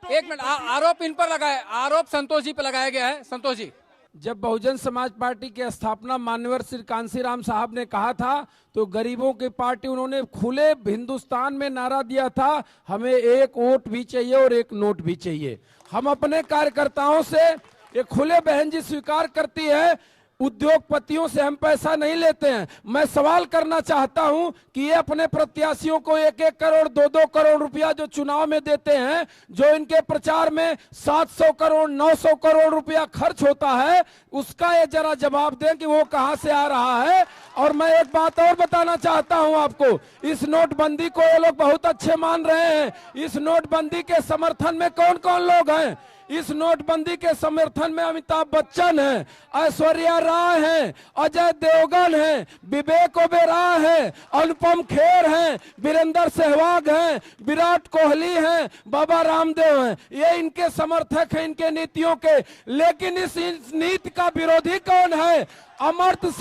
एक मिनट, आरोप इन पर लगाए, आरोप संतोष जी पे लगाया गया है। संतोष जी, जब बहुजन समाज पार्टी की स्थापना मान्यवर श्री कांसीराम साहब ने कहा था तो गरीबों की पार्टी, उन्होंने खुले हिंदुस्तान में नारा दिया था, हमें एक वोट भी चाहिए और एक नोट भी चाहिए। हम अपने कार्यकर्ताओं से ये खुले बहन जी स्वीकार करती है, उद्योगपतियों से हम पैसा नहीं लेते हैं। मैं सवाल करना चाहता हूं कि ये अपने प्रत्याशियों को 1-1 करोड़ 2-2 करोड़ रुपया जो चुनाव में देते हैं, जो इनके प्रचार में 700 करोड़ 900 करोड़ रुपया खर्च होता है, उसका ये जरा जवाब दें कि वो कहां से आ रहा है। और मैं एक बात और बताना चाहता हूं आपको, इस नोटबंदी को ये लोग बहुत अच्छे मान रहे हैं। इस नोटबंदी के समर्थन में कौन कौन लोग हैं? इस नोटबंदी के समर्थन में अमिताभ बच्चन है, ऐश्वर्या राय है, अजय देवगन है, विवेक ओबेरॉय है, अनुपम खेर है, वीरेंद्र सहवाग है, विराट कोहली है, बाबा रामदेव हैं। ये इनके समर्थक हैं, इनके नीतियों के। लेकिन इस नीति का विरोधी कौन है? अमर्त्य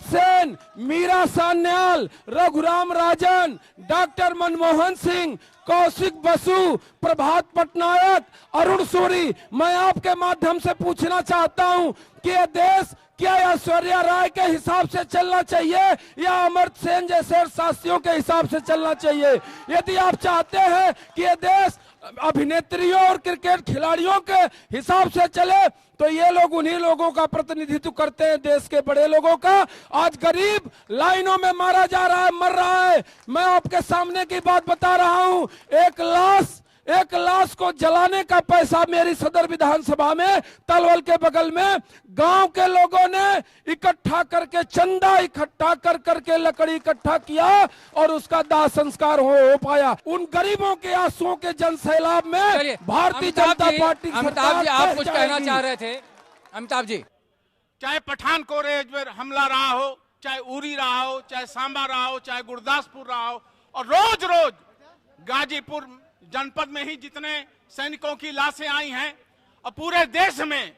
सेन, मीरा सान्याल, रघुराम राजन, डॉक्टर मनमोहन सिंह, कौशिक बसु, प्रभात पटनायक, अरुण सूरी। मैं आपके माध्यम से पूछना चाहता हूं कि यह देश क्या ऐश्वर्या राय के हिसाब से चलना चाहिए या अमर्त्य सेन जैसे शास्त्रियों के हिसाब से चलना चाहिए? यदि आप चाहते हैं कि यह देश अभिनेत्रियों और क्रिकेट खिलाड़ियों के हिसाब से चले तो ये लोग उन्हीं लोगों का प्रतिनिधित्व करते हैं, देश के बड़े लोगों का। आज गरीब लाइनों में मारा जा रहा है, मर रहा है। मैं आपके सामने की बात बता रहा हूं, एक लाश को जलाने का पैसा मेरी सदर विधानसभा में तलवल के बगल में गांव के लोगों ने इकट्ठा करके, चंदा इकट्ठा कर करके लकड़ी इकट्ठा किया और उसका दाह संस्कार हो पाया। उन गरीबों के आंसुओं के जन सैलाब में भारतीय जनता पार्टी अमिताभ जी, आप कुछ कहना चाह रहे थे? अमिताभ जी, चाहे पठानकोट में हमला रहा हो, चाहे उरी रहा हो, चाहे सांबा रहा हो, चाहे गुरदासपुर रहा हो, और रोज रोज गाजीपुर जनपद में ही जितने सैनिकों की लाशें आई हैं और पूरे देश में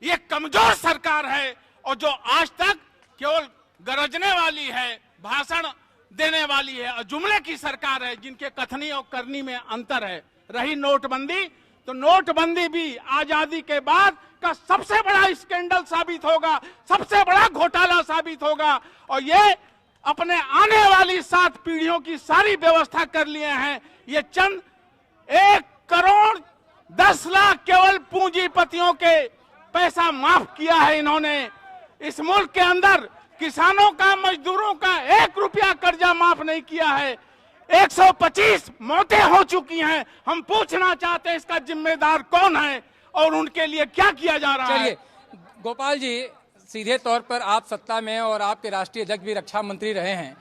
ये कमजोर सरकार है और जो आज तक केवल गरजने वाली है, भाषण देने वाली है और जुमले की सरकार है, जिनके कथनी और करनी में अंतर है। रही नोटबंदी, तो नोटबंदी भी आजादी के बाद का सबसे बड़ा स्कैंडल साबित होगा, सबसे बड़ा घोटाला साबित होगा और ये अपने आने वाली 7 पीढ़ियों की सारी व्यवस्था कर लिए हैं। ये चंद 1 करोड़ 10 लाख केवल पूंजीपतियों के पैसा माफ किया है इन्होंने। इस मुल्क के अंदर किसानों का, मजदूरों का 1 रुपया कर्जा माफ नहीं किया है। 125 मौतें हो चुकी हैं। हम पूछना चाहते हैं इसका जिम्मेदार कौन है और उनके लिए क्या किया जा रहा है। चलिए गोपाल जी, सीधे तौर पर आप सत्ता में और आपके राष्ट्रीय अध्यक्ष भी रक्षा मंत्री रहे हैं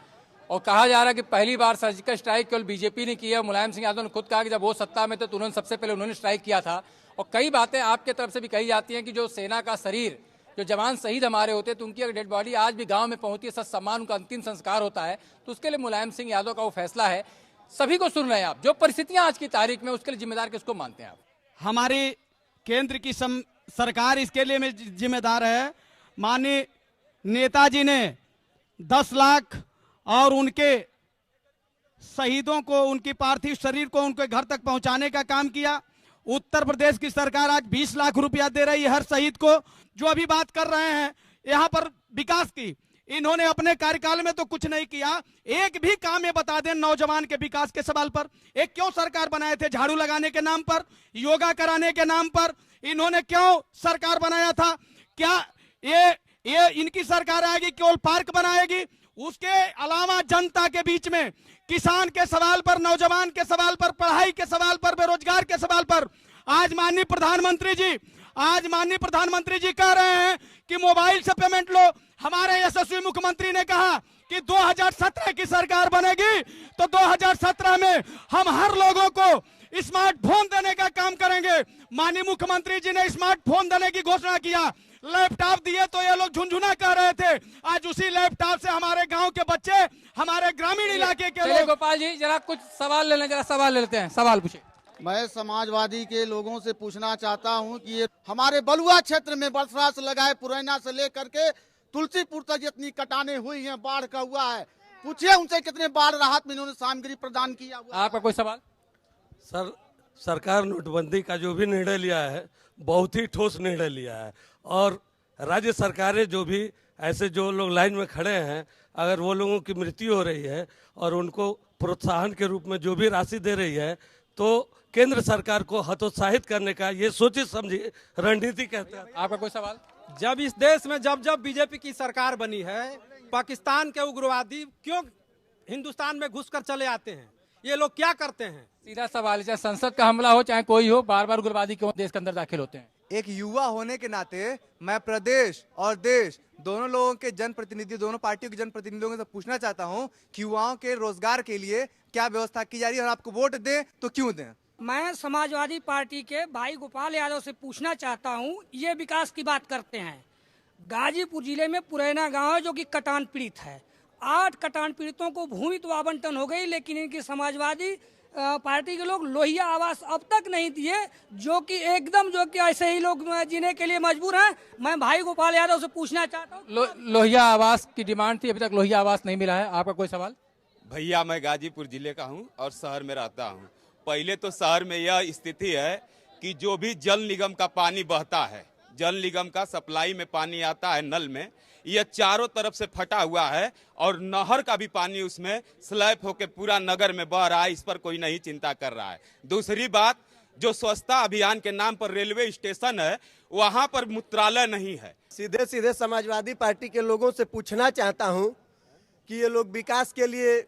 और कहा जा रहा है कि पहली बार सर्जिकल स्ट्राइक केवल बीजेपी ने की है। मुलायम सिंह यादव ने खुद कहा कि जब वो सत्ता में थे तो उन्होंने सबसे पहले उन्होंने स्ट्राइक किया था। और कई बातें आपके तरफ से भी कही जाती हैं कि जो सेना का शरीर, जो जवान शहीद हमारे होते हैं तो उनकी अगर डेड बॉडी आज भी गांव में पहुंचती है, सच सम्मान, उनका अंतिम संस्कार होता है, तो उसके लिए मुलायम सिंह यादव का वो फैसला है। सभी को सुन रहे हैं आप, जो परिस्थितियां आज की तारीख में, उसके लिए जिम्मेदार किसको मानते हैं आप? हमारी केंद्र की सरकार इसके लिए में जिम्मेदार है। माननीय नेताजी ने 10 लाख और उनके शहीदों को, उनकी पार्थिव शरीर को उनके घर तक पहुंचाने का काम किया। उत्तर प्रदेश की सरकार आज 20 लाख रुपया दे रही है हर शहीद को। जो अभी बात कर रहे हैं यहाँ पर विकास की, इन्होंने अपने कार्यकाल में तो कुछ नहीं किया। एक भी काम ये बता दें नौजवान के विकास के सवाल पर, एक क्यों सरकार बनाए थे? झाड़ू लगाने के नाम पर, योगा कराने के नाम पर इन्होंने क्यों सरकार बनाया था? क्या ये इनकी सरकार आएगी केवल पार्क बनाएगी? उसके अलावा जनता के बीच में किसान के सवाल पर, नौजवान के सवाल पर, पढ़ाई के सवाल पर, बेरोजगार के सवाल पर आज माननीय प्रधानमंत्री जी कह रहे हैं कि मोबाइल से पेमेंट लो। हमारे यशस्वी मुख्यमंत्री ने कहा कि 2017 की सरकार बनेगी तो 2017 में हम हर लोगों को स्मार्टफोन देने का काम करेंगे। माननीय मुख्यमंत्री जी ने स्मार्टफोन देने की घोषणा किया, लैपटॉप दिए तो ये लोग झुंझुना कह रहे थे। आज उसी लैपटॉप से हमारे गांव के बच्चे, हमारे ग्रामीण इलाके के लोग। गोपाल जी जरा कुछ सवाल ले लें, जरा सवाल ले लेते हैं, सवाल पूछे। मैं समाजवादी के लोगों से पूछना चाहता हूं कि ये हमारे बलुआ क्षेत्र में बरसरा से लगाए पुरैना से लेकर के तुलसीपुर तक जितनी कटाने हुई हैं, बाढ़ का हुआ है, पूछिए उनसे कितने बाढ़ राहत में इन्होंने सामग्री प्रदान किया हुआ। आपका कोई सवाल? सर, सरकार नोटबंदी का जो भी निर्णय लिया है बहुत ही ठोस निर्णय लिया है और राज्य सरकारें जो भी ऐसे जो लोग लाइन में खड़े हैं, अगर वो लोगों की मृत्यु हो रही है और उनको प्रोत्साहन के रूप में जो भी राशि दे रही है, तो केंद्र सरकार को हतोत्साहित करने का ये सोची समझी रणनीति कहते हैं। आपका कोई सवाल? जब इस देश में जब बीजेपी की सरकार बनी है, पाकिस्तान के उग्रवादी क्यों हिंदुस्तान में घुसकर चले आते हैं? ये लोग क्या करते हैं? सीधा सवाल है, चाहे संसद का हमला हो चाहे कोई हो, बार बार उग्रवादी क्यों देश के अंदर दाखिल होते हैं? एक युवा होने के नाते मैं प्रदेश और देश दोनों लोगों के जनप्रतिनिधि, दोनों पार्टियों के जनप्रतिनिधियों से पूछना चाहता हूं कि युवाओं के रोजगार के लिए क्या व्यवस्था की जा रही है और आपको वोट दें तो क्यों दें? मैं समाजवादी पार्टी के भाई गोपाल यादव से पूछना चाहता हूं, ये विकास की बात करते हैं। गाजीपुर जिले में पुरैना गांव है जो कि कटान पीड़ित है। 8 कटान पीड़ितों को भूमि तो आवंटन हो गई, लेकिन इनकी समाजवादी पार्टी के लोग लोहिया आवास अब तक नहीं दिए, जो कि ऐसे ही लोग जीने के लिए मजबूर हैं। मैं भाई गोपाल यादव से पूछना चाहता हूँ। लोहिया आवास की डिमांड थी, अभी तक लोहिया आवास नहीं मिला है। आपका कोई सवाल? भैया, मैं गाजीपुर जिले का हूँ और शहर में रहता हूँ। पहले तो शहर में यह स्थिति है कि जो भी जल निगम का पानी बहता है, जल निगम का सप्लाई में पानी आता है नल में, यह चारों तरफ से फटा हुआ है और नहर का भी पानी उसमें स्लैप होकर पूरा नगर में बह रहा है। इस पर कोई नहीं चिंता कर रहा है। दूसरी बात, जो स्वच्छता अभियान के नाम पर रेलवे स्टेशन है, वहां पर मूत्रालय नहीं है। सीधे सीधे समाजवादी पार्टी के लोगों से पूछना चाहता हूं कि ये लोग विकास के लिए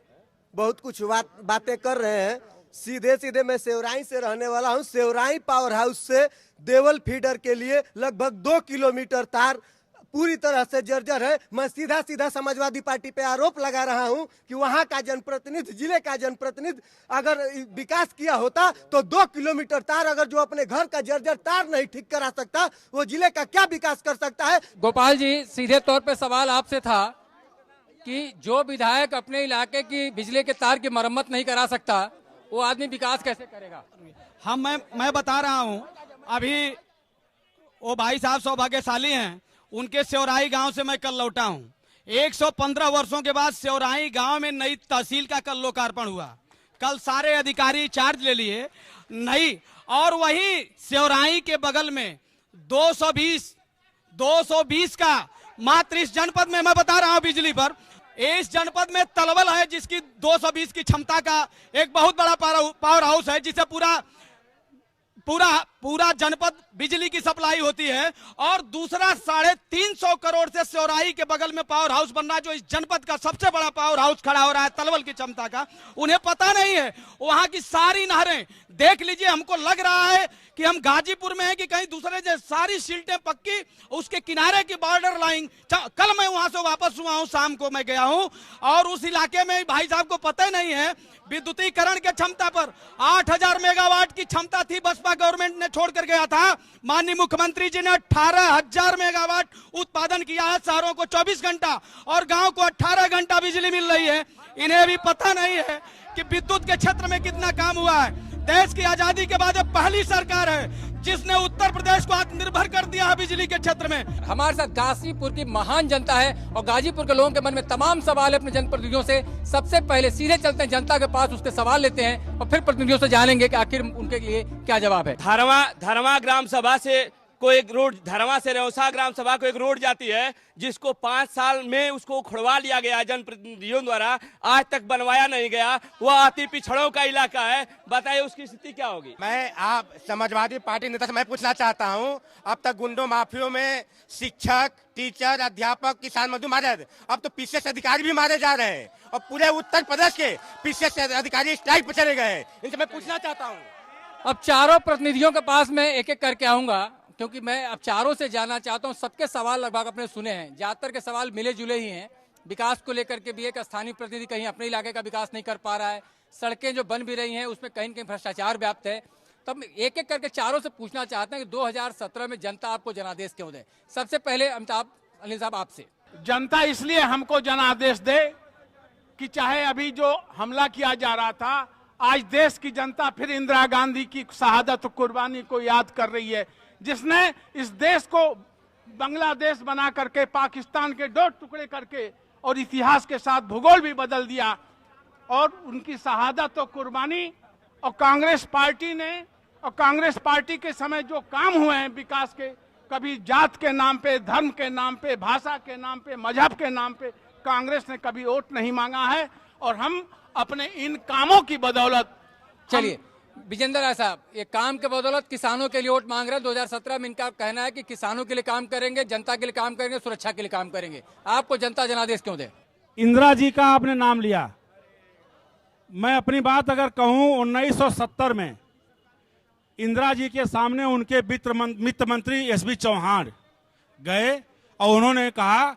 बहुत कुछ बातें कर रहे हैं। सीधे सीधे मैं सेवराई से रहने वाला हूं। सेवराई पावर हाउस से देवल फीडर के लिए लगभग 2 किलोमीटर तार पूरी तरह से जर्जर है। मैं सीधा सीधा समाजवादी पार्टी पे आरोप लगा रहा हूं कि वहां का जनप्रतिनिधि, जिले का जनप्रतिनिधि अगर विकास किया होता तो 2 किलोमीटर तार, अगर जो अपने घर का जर्जर तार नहीं ठीक करा सकता, वो जिले का क्या विकास कर सकता है? गोपाल जी, सीधे तौर पे सवाल आपसे था कि जो विधायक अपने इलाके की बिजली के तार की मरम्मत नहीं करा सकता, वो आदमी विकास कैसे करेगा? मैं बता रहा हूं, अभी वो भाई साहब सौभाग्यशाली हैं, उनके सेवराई गांव से मैं कल लौटा हूं। 115 वर्षों के बाद सेवराई गांव में नई तहसील का कल लोकार्पण हुआ। कल सारे अधिकारी चार्ज ले लिए नई, और वही सेवराई के बगल में 220 का मात्र इस जनपद में, मैं बता रहा हूं बिजली पर, इस जनपद में तलवल है जिसकी 220 की क्षमता का एक बहुत बड़ा पावर हाउस है, जिससे पूरा जनपद बिजली की सप्लाई होती है। और दूसरा 350 करोड़ से सेवराई के बगल में पावर हाउस बन रहा है, जो इस जनपद का सबसे बड़ा पावर हाउस खड़ा हो रहा है तलवल की क्षमता का। उन्हें पता नहीं है वहां की सारी नहरें देख लीजिए, हमको लग रहा है कि हम गाजीपुर में हैं कि कहीं दूसरे जैसे। सारी सिल्टें पक्की, उसके किनारे की बॉर्डर लाइन। कल मैं वहां से वापस हुआ हूं, शाम को मैं गया हूं, और उस इलाके में भाई साहब को पता ही नहीं है विद्युतीकरण के क्षमता पर 8000 मेगावाट की क्षमता थी, बसपा गवर्नमेंट ने छोड़ कर गया था। माननीय मुख्यमंत्री जी ने 18000 मेगावाट उत्पादन किया है, शहरों को 24 घंटा और गांव को 18 घंटा बिजली मिल रही है। इन्हें भी पता नहीं है कि विद्युत के क्षेत्र में कितना काम हुआ है। देश की आजादी के बाद पहली सरकार है जिसने उत्तर प्रदेश को आत्मनिर्भर कर दिया है बिजली के क्षेत्र में। हमारे साथ गाजीपुर की महान जनता है और गाजीपुर के लोगों के मन में तमाम सवाल है अपने जनप्रतिनिधियों से। सबसे पहले सीधे चलते हैं जनता के पास, उसके सवाल लेते हैं और फिर प्रतिनिधियों से जानेंगे कि आखिर उनके लिए क्या जवाब है। धरवा ग्राम सभा से को एक रोड, धरवा से रेवसा ग्राम सभा को एक रोड जाती है, जिसको 5 साल में उसको उखड़वा लिया गया जनप्रतिनिधियों द्वारा, आज तक बनवाया नहीं गया। वह अति पिछड़ों का इलाका है, बताइए उसकी स्थिति क्या होगी? मैं आप समाजवादी पार्टी नेता से मैं पूछना चाहता हूं, अब तक गुंडों माफियों में शिक्षक, टीचर, अध्यापक, किसान मजदूर मारे, अब तो पीसीएस अधिकारी भी मारे जा रहे हैं और पूरे उत्तर प्रदेश के पीसीएस अधिकारी स्ट्राइक पर चले गए हैं। इनसे मैं पूछना चाहता हूँ। अब चारों प्रतिनिधियों के पास मैं एक एक करके आऊंगा, क्योंकि मैं अब चारों से जानना चाहता हूं। सबके सवाल लगभग अपने सुने हैं, ज्यादातर के सवाल मिले जुले ही हैं। विकास को लेकर के भी एक स्थानीय प्रतिनिधि कहीं अपने इलाके का विकास नहीं कर पा रहा है, सड़कें जो बन भी रही हैं उसमें कहीं न कहीं भ्रष्टाचार व्याप्त है। तब एक एक करके चारों से पूछना चाहते हैं कि 2017 में जनता आपको जनादेश क्यों दे? सबसे पहले अमिताभ अनिल साहब आपसे। जनता इसलिए हमको जनादेश दे कि चाहे अभी जो हमला किया जा रहा था, आज देश की जनता फिर इंदिरा गांधी की शहादत कुर्बानी को याद कर रही है, जिसने इस देश को बांग्लादेश बना करके, पाकिस्तान के 2 टुकड़े करके और इतिहास के साथ भूगोल भी बदल दिया। और उनकी शहादत और कुर्बानी और कांग्रेस पार्टी ने, और कांग्रेस पार्टी के समय जो काम हुए हैं विकास के, कभी जात के नाम पे, धर्म के नाम पे, भाषा के नाम पे, मजहब के नाम पे कांग्रेस ने कभी वोट नहीं मांगा है। और हम अपने इन कामों की बदौलत, चलिए विजेंद्र राय साहब, ये काम के बदौलत किसानों के लिए वोट मांग रहे हैं। 2017 में इनका कहना है कि किसानों के लिए काम करेंगे, जनता के लिए काम करेंगे, सुरक्षा के लिए काम करेंगे। आपको जनता जनादेश क्यों दे? इंदिरा जी का आपने नाम लिया, मैं अपनी बात अगर कहूं, 1970 में इंदिरा जी के सामने उनके वित्त मंत्री एसबी चौहान गए और उन्होंने कहा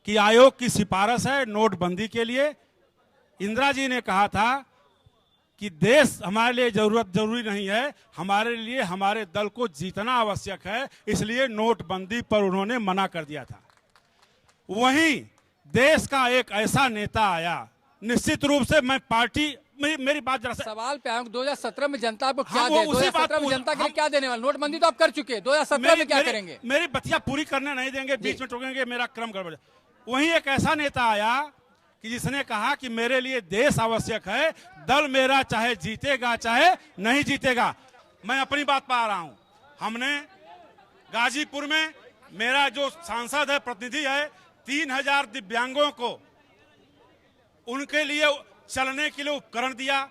कि आयोग की सिफारिश है नोटबंदी के लिए। इंदिरा जी ने कहा था कि देश हमारे लिए जरूरी नहीं है, हमारे लिए हमारे दल को जीतना आवश्यक है, इसलिए नोटबंदी पर उन्होंने मना कर दिया था। वहीं देश का एक ऐसा नेता आया, निश्चित रूप से मैं पार्टी, मेरी बात जरा सवाल पे आऊंगा, 2017 में जनता को क्या दे? 2017 में जनता के लिए क्या देने वाले? नोटबंदी तो आप कर चुके हैं, 2017 में क्या करेंगे? मेरी बतिया पूरी करने नहीं देंगे, बीच में टोकेंगे, मेरा क्रम गड़बड़। वहीं एक ऐसा नेता आया कि जिसने कहा कि मेरे लिए देश आवश्यक है, दल मेरा चाहे जीतेगा चाहे नहीं जीतेगा। मैं अपनी बात पर आ रहा हूं। हमने गाजीपुर में, मेरा जो सांसद है, प्रतिनिधि है, 3000 दिव्यांगों को उनके लिए चलने के लिए उपकरण दिया,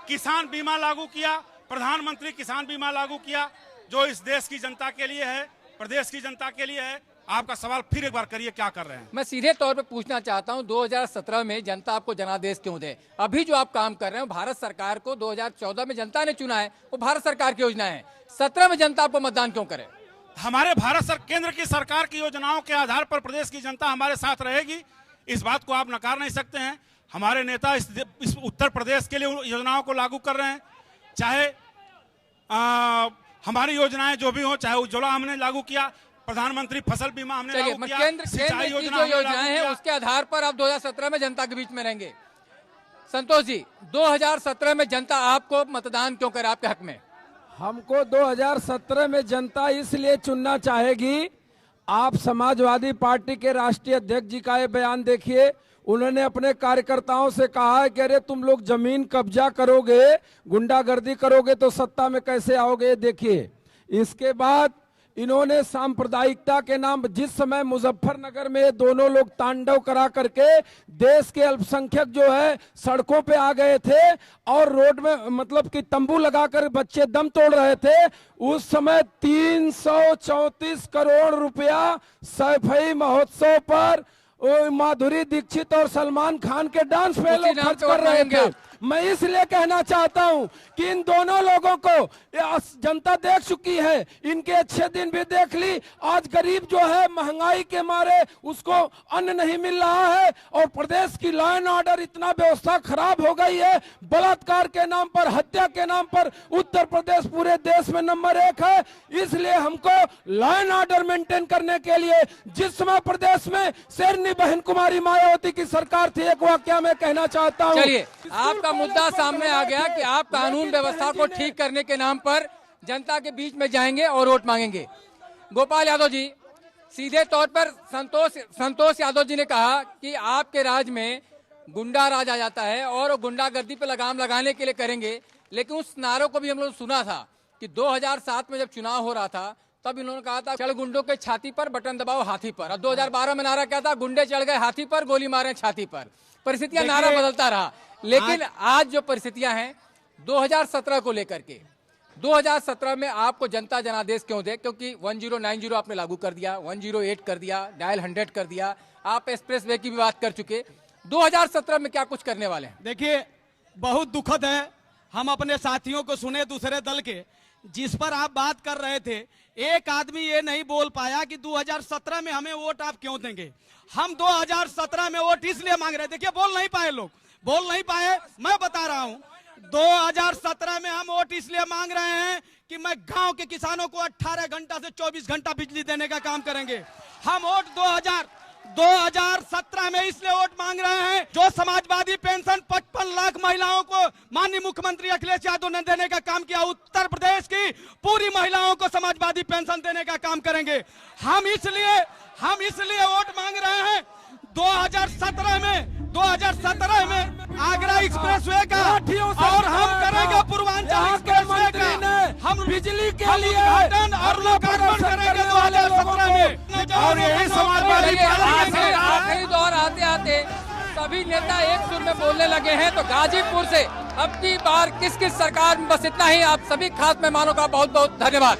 किसान बीमा लागू किया, प्रधानमंत्री किसान बीमा लागू किया, जो इस देश की जनता के लिए है, प्रदेश की जनता के लिए है। आपका सवाल फिर एक बार करिए, क्या कर रहे हैं? मैं सीधे तौर पे पूछना चाहता हूं, 2017 में जनता आपको जनादेश क्यों दे? अभी जो आप काम कर रहे हैं भारत सरकार को 2014 में जनता ने चुना है, वो भारत सरकार की योजना है। 17 में जनता आपको मतदान क्यों करे? हमारे केंद्र की सरकार की योजनाओं के आधार पर प्रदेश की जनता हमारे साथ रहेगी, इस बात को आप नकार नहीं सकते हैं। हमारे नेता इस उत्तर प्रदेश के लिए योजनाओं को लागू कर रहे हैं, चाहे हमारी योजनाएं जो भी हो, चाहे उज्ज्वला हमने लागू किया, प्रधानमंत्री फसल बीमा हमने लागू किया, केंद्र की जो योजनाएं हैं उसके आधार पर आप 2017 में जनता के बीच में रहेंगे। संतोष जी, 2017 में जनता आपको मतदान क्यों करे आपके हक में? हमको 2017 में जनता इसलिए चुनना चाहेगी। आप समाजवादी पार्टी के राष्ट्रीय अध्यक्ष जी का ये बयान देखिए। उन्होंने अपने कार्यकर्ताओं से कहा है कि अरे तुम लोग जमीन कब्जा करोगे, गुंडागर्दी करोगे तो सत्ता में कैसे आओगे। देखिए, इसके बाद इन्होंने सांप्रदायिकता के नाम, जिस समय मुजफ्फरनगर में दोनों लोग तांडव करा करके देश के अल्पसंख्यक जो है सड़कों पे आ गए थे और रोड में मतलब कि तंबू लगाकर बच्चे दम तोड़ रहे थे, उस समय 334 करोड़ रुपया सैफई महोत्सव पर माधुरी दीक्षित और सलमान खान के डांस पे लोग खर्च कर रहे थे। मैं इसलिए कहना चाहता हूं कि इन दोनों लोगों को जनता देख चुकी है, इनके अच्छे दिन भी देख ली। आज गरीब जो है महंगाई के मारे उसको अन्न नहीं मिल रहा है और प्रदेश की लॉ एंड ऑर्डर इतना व्यवस्था खराब हो गई है। बलात्कार के नाम पर, हत्या के नाम पर उत्तर प्रदेश पूरे देश में नंबर 1 है। इसलिए हमको लॉ एंड ऑर्डर मेंटेन करने के लिए, जिस समय प्रदेश में शेरनी बहन कुमारी मायावती की सरकार थी, एक वाक्य में कहना चाहता हूँ। चलिए, आपका मुद्दा सामने आ गया कि आप कानून व्यवस्था को ठीक करने के नाम पर जनता के बीच में जाएंगे और वोट मांगेंगे। गोपाल यादव जी, सीधे तौर पर संतोष यादव जी ने कहा कि आपके राज में गुंडा राज आ जाता है और गुंडागर्दी पे लगाम लगाने के लिए करेंगे। लेकिन उस नारों को भी हम लोग सुना था कि 2007 में जब चुनाव हो रहा था तब इन्होंने कहा था चल गुंडों के छाती पर बटन दबाओ हाथी पर। और 2012 में नारा क्या था? गुंडे चढ़ गए हाथी पर, गोली मारे छाती पर। परिस्थितियां, नारा बदलता रहा। लेकिन आज जो परिस्थितियां हैं 2017 को लेकर के, 2017 में आपको जनता जनादेश क्यों दे? क्योंकि 1090 आपने लागू कर दिया, 108 कर दिया, डायल 100 कर दिया, आप एक्सप्रेस वे की भी बात कर चुके। 2017 में क्या कुछ करने वाले हैं? देखिए, बहुत दुखद है, हम अपने साथियों को सुने दूसरे दल के, जिस पर आप बात कर रहे थे, एक आदमी ये नहीं बोल पाया कि 2017 में हमें वोट आप क्यों देंगे। हम 2017 में वोट इसलिए मांग रहे थे। देखिए, बोल नहीं पाए लोग, बोल नहीं पाए। मैं बता रहा हूं, 2017 में हम वोट इसलिए मांग रहे हैं कि मैं गांव के किसानों को 18 घंटा से 24 घंटा बिजली देने का काम करेंगे। हम वोट 2017 में इसलिए वोट मांग रहे हैं, जो समाजवादी पेंशन 55 लाख महिलाओं को माननीय मुख्यमंत्री अखिलेश यादव ने देने का काम किया, उत्तर प्रदेश की पूरी महिलाओं को समाजवादी पेंशन देने का काम करेंगे। हम इसलिए वोट मांग रहे हैं 2017 में आगरा एक्सप्रेसवे का, और हम करेंगे पूर्वांचल एक्सप्रेसवे का, हम बिजली के लिए उद्घाटन और लोकार्पण करेंगे 2017 में। और यही समाजवादी आखिरी दौर आते आते सभी नेता एक सुर में बोलने लगे हैं। तो गाजीपुर से अब की बार किस सरकार में, बस इतना ही। आप सभी खास मेहमानों का बहुत बहुत धन्यवाद।